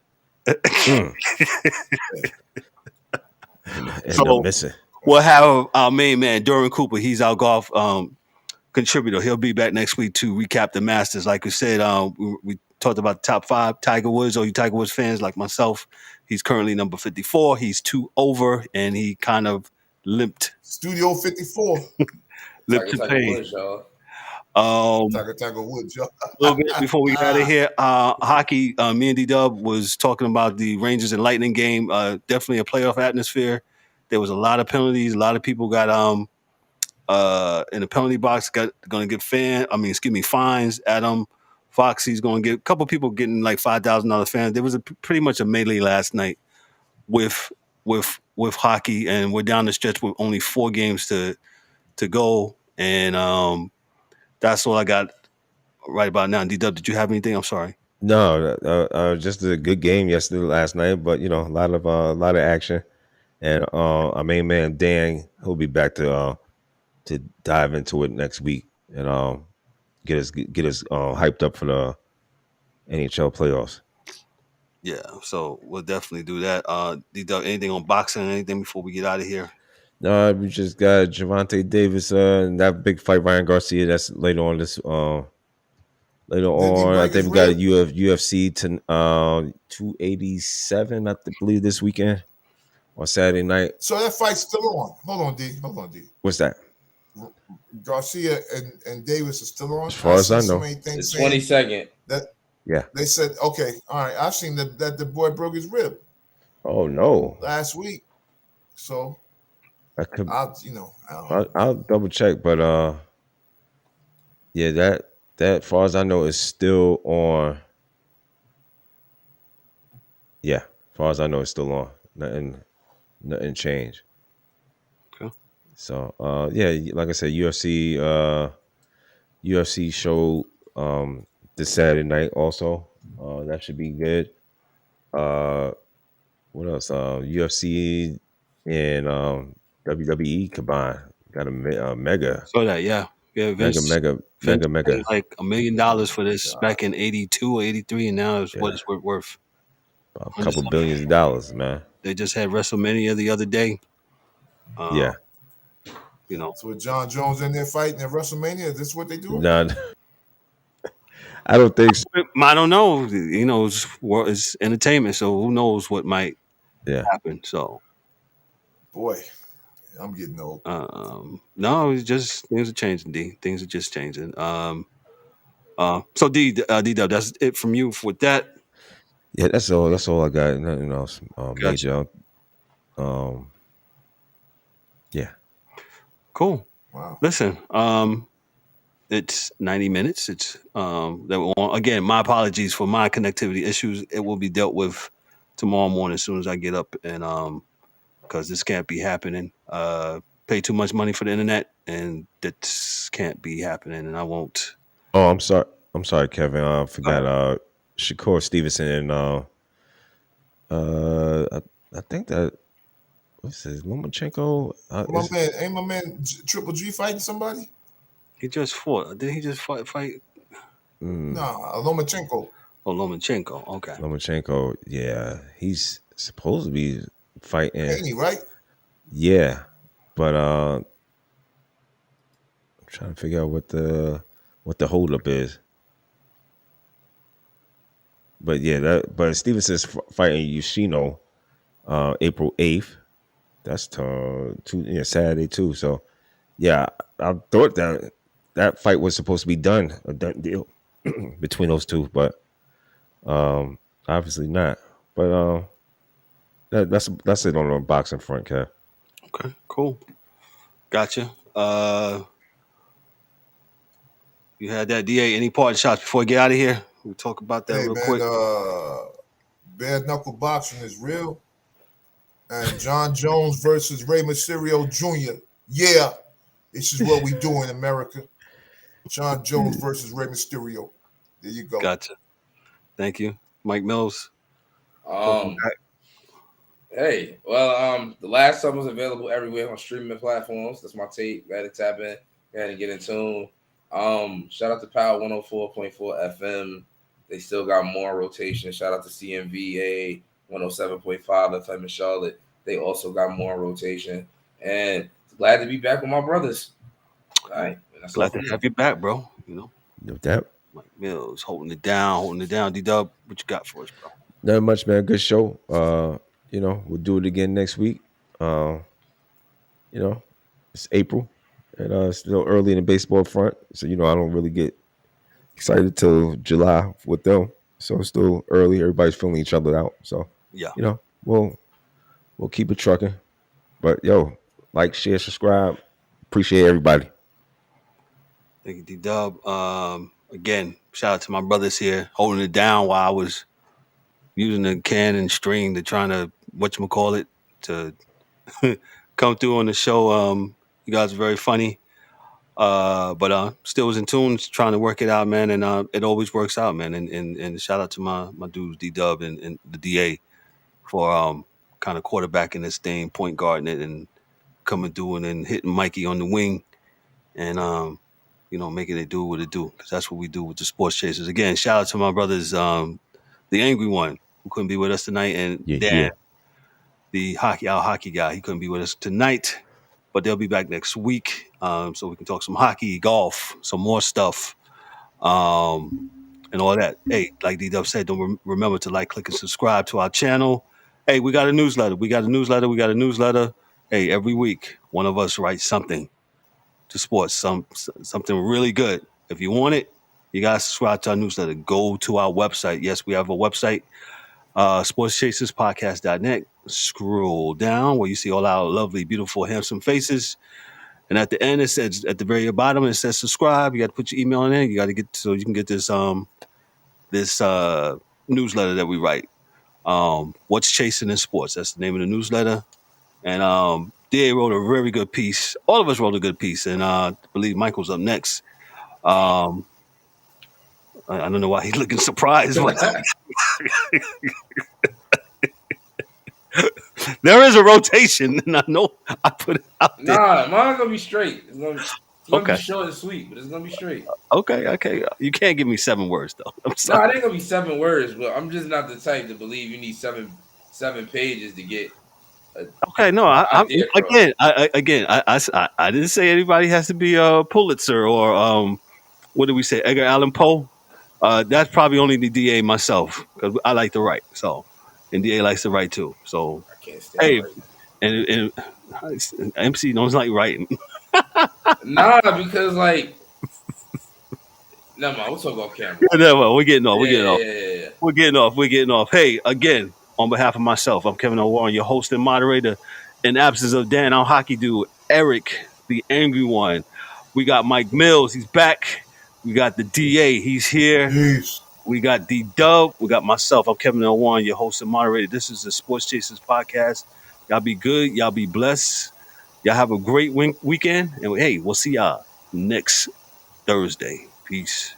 So we'll have our main man Darrell Cooper. He's our golf contributor. He'll be back next week to recap the Masters. Like we said, we talked about the top 5. Tiger Woods. All you Tiger Woods fans like myself, he's currently number 54. He's 2 over, and he kind of limped. Studio 54. Limped to pain. Tiger Woods, y'all. A little bit before we got out of here, hockey. Me and D-Dubb was talking about the Rangers and Lightning game. Definitely a playoff atmosphere. There was a lot of penalties. A lot of people got in the penalty box. Going to get fines. Adam Foxy's going to get a couple people getting like $5,000 fines. There was pretty much a melee last night with hockey, and we're down the stretch with only 4 games to go, and that's all I got right about now. D-Dubb, did you have anything? I'm sorry. No, just a good game last night, but a lot of action, and our main man Dan, he'll be back to dive into it next week and get us hyped up for the NHL playoffs. Yeah, so we'll definitely do that. D-Dubb, anything on boxing? Anything before we get out of here? No, we just got Gervonta Davis and that big fight, Ryan Garcia. That's later on this. Later on, I think we got a UFC to 287. I believe this weekend on Saturday night. So that fight's still on. Hold on, D. What's that? Garcia and Davis are still on. As far as I know, it's 22nd. They said okay. All right, I've seen that the boy broke his rib. Oh no! Last week, so. I'll double check, but that as far as I know is still on. Yeah, as far as I know, it's still on. Nothing changed. Okay. So like I said, UFC show this Saturday night also. That should be good. What else? UFC and WWE combined got a mega. So that mega like $1 million for this back in 82 or 83, and now it's what it's worth. A couple billions of dollars, man. They just had WrestleMania the other day. So with John Jones in there fighting at WrestleMania, is this what they do? No, I don't think so. I don't know. It's entertainment, so who knows what might happen. So, boy, I'm getting old. No, it's just things are changing. D, things are just changing. So D-Dubb, that's it from you with that. Yeah, that's all. That's all I got. Nothing else major. Yeah. Cool. Wow. Listen, it's 90 minutes. It's that we're on. Again, my apologies for my connectivity issues. It will be dealt with tomorrow morning as soon as I get up, and because this can't be happening. Pay too much money for the internet, and that can't be happening, and I won't. Oh, I'm sorry. I'm sorry, Kevin. I forgot. Shakur Stevenson and I think that what's his Lomachenko. Ain't my man Triple G fighting somebody? He just fought. Did he just fight? Nah, Lomachenko. Oh, Lomachenko. Okay. Lomachenko. Yeah, he's supposed to be fighting. Ain't he right? Yeah, but I'm trying to figure out what the holdup is. But yeah, but Stevenson's fighting Yoshino April 8th. That's Saturday too. So yeah, I thought that fight was supposed to be done, a done deal between those two, but obviously not. But that's it on the boxing front, Kev. Okay, cool. Gotcha. You had that DA. Any parting shots before we get out of here? We'll talk about that real quick. Bare knuckle boxing is real. And John Jones versus Rey Mysterio Jr. Yeah, this is what we do in America. John Jones versus Rey Mysterio. There you go. Gotcha. Thank you, Mike Mills. Hey, well, the last song was available everywhere on streaming platforms. That's my tape. Gotta tap in. Gotta get in tune. Shout out to Power 104.4 FM. They still got more rotation. Shout out to CMVA 107.5 FM in Charlotte. They also got more rotation. And glad to be back with my brothers. All right. Glad to have you back, bro. You know. No doubt. Mike Mills holding it down. D-Dubb, what you got for us, bro? Not much, man. Good show. We'll do it again next week. It's April, and it's still early in the baseball front, so I don't really get excited till July with them. So it's still early. Everybody's feeling each other out. So yeah, we'll keep it trucking. But like, share, subscribe. Appreciate everybody. Thank you, D-Dubb. Again, shout out to my brothers here holding it down while I was using the can and string to trying to whatchamacallit to come through on the show. You guys are very funny. But still was in tune, trying to work it out, man, and it always works out, man. And shout out to my dudes D-Dubb and the DA for kind of quarterbacking this thing, point guarding it, and coming through and hitting Mikey on the wing, and making it do what it do, because that's what we do with the Sports Chasers. Again, shout out to my brothers, the angry one who couldn't be with us tonight, and Dan, the hockey guy, he couldn't be with us tonight. But they'll be back next week, so we can talk some hockey, golf, some more stuff, and all that. Hey, like D-Dubb said, don't remember to like, click, and subscribe to our channel. Hey, we got a newsletter. Hey, every week, one of us writes something to sports, something really good. If you want it, you got to subscribe to our newsletter. Go to our website. Yes, we have a website, sportschaserspodcast.net. Scroll down where you see all our lovely, beautiful, handsome faces. And at the end, it says, at the very bottom, it says subscribe. You got to put your email in there. You got to get so you can get this newsletter that we write. What's Chasing in Sports? That's the name of the newsletter. And DA wrote a very good piece. All of us wrote a good piece. And I believe Michael's up next. I don't know why he's looking surprised. There is a rotation, and I know I put it out there. Nah, mine's gonna be straight. It's gonna be short and sweet, but it's gonna be straight. Okay. You can't give me 7 words though. I'm sorry. Nah, it ain't gonna be 7 words, but I'm just not the type to believe you need seven pages to get. Okay, no. I didn't say anybody has to be a Pulitzer or what did we say, Edgar Allan Poe? That's probably only the DA myself, because I like to write. So, and DA likes to write too. So, I can't stand And MC knows like writing. Nah, because like, never mind. We'll talk about camera. Never. We're getting off. Yeah. We're getting off. Hey, again, on behalf of myself, I'm Kevin O'Warren, your host and moderator. In absence of Dan, our hockey dude, Eric, the angry one. We got Mike Mills. He's back. We got the DA. He's here. Peace. We got D-Dubb. We got myself. I'm Kevin O'Warren, your host and moderator. This is the Sports Chasers podcast. Y'all be good. Y'all be blessed. Y'all have a great weekend. And hey, we'll see y'all next Thursday. Peace.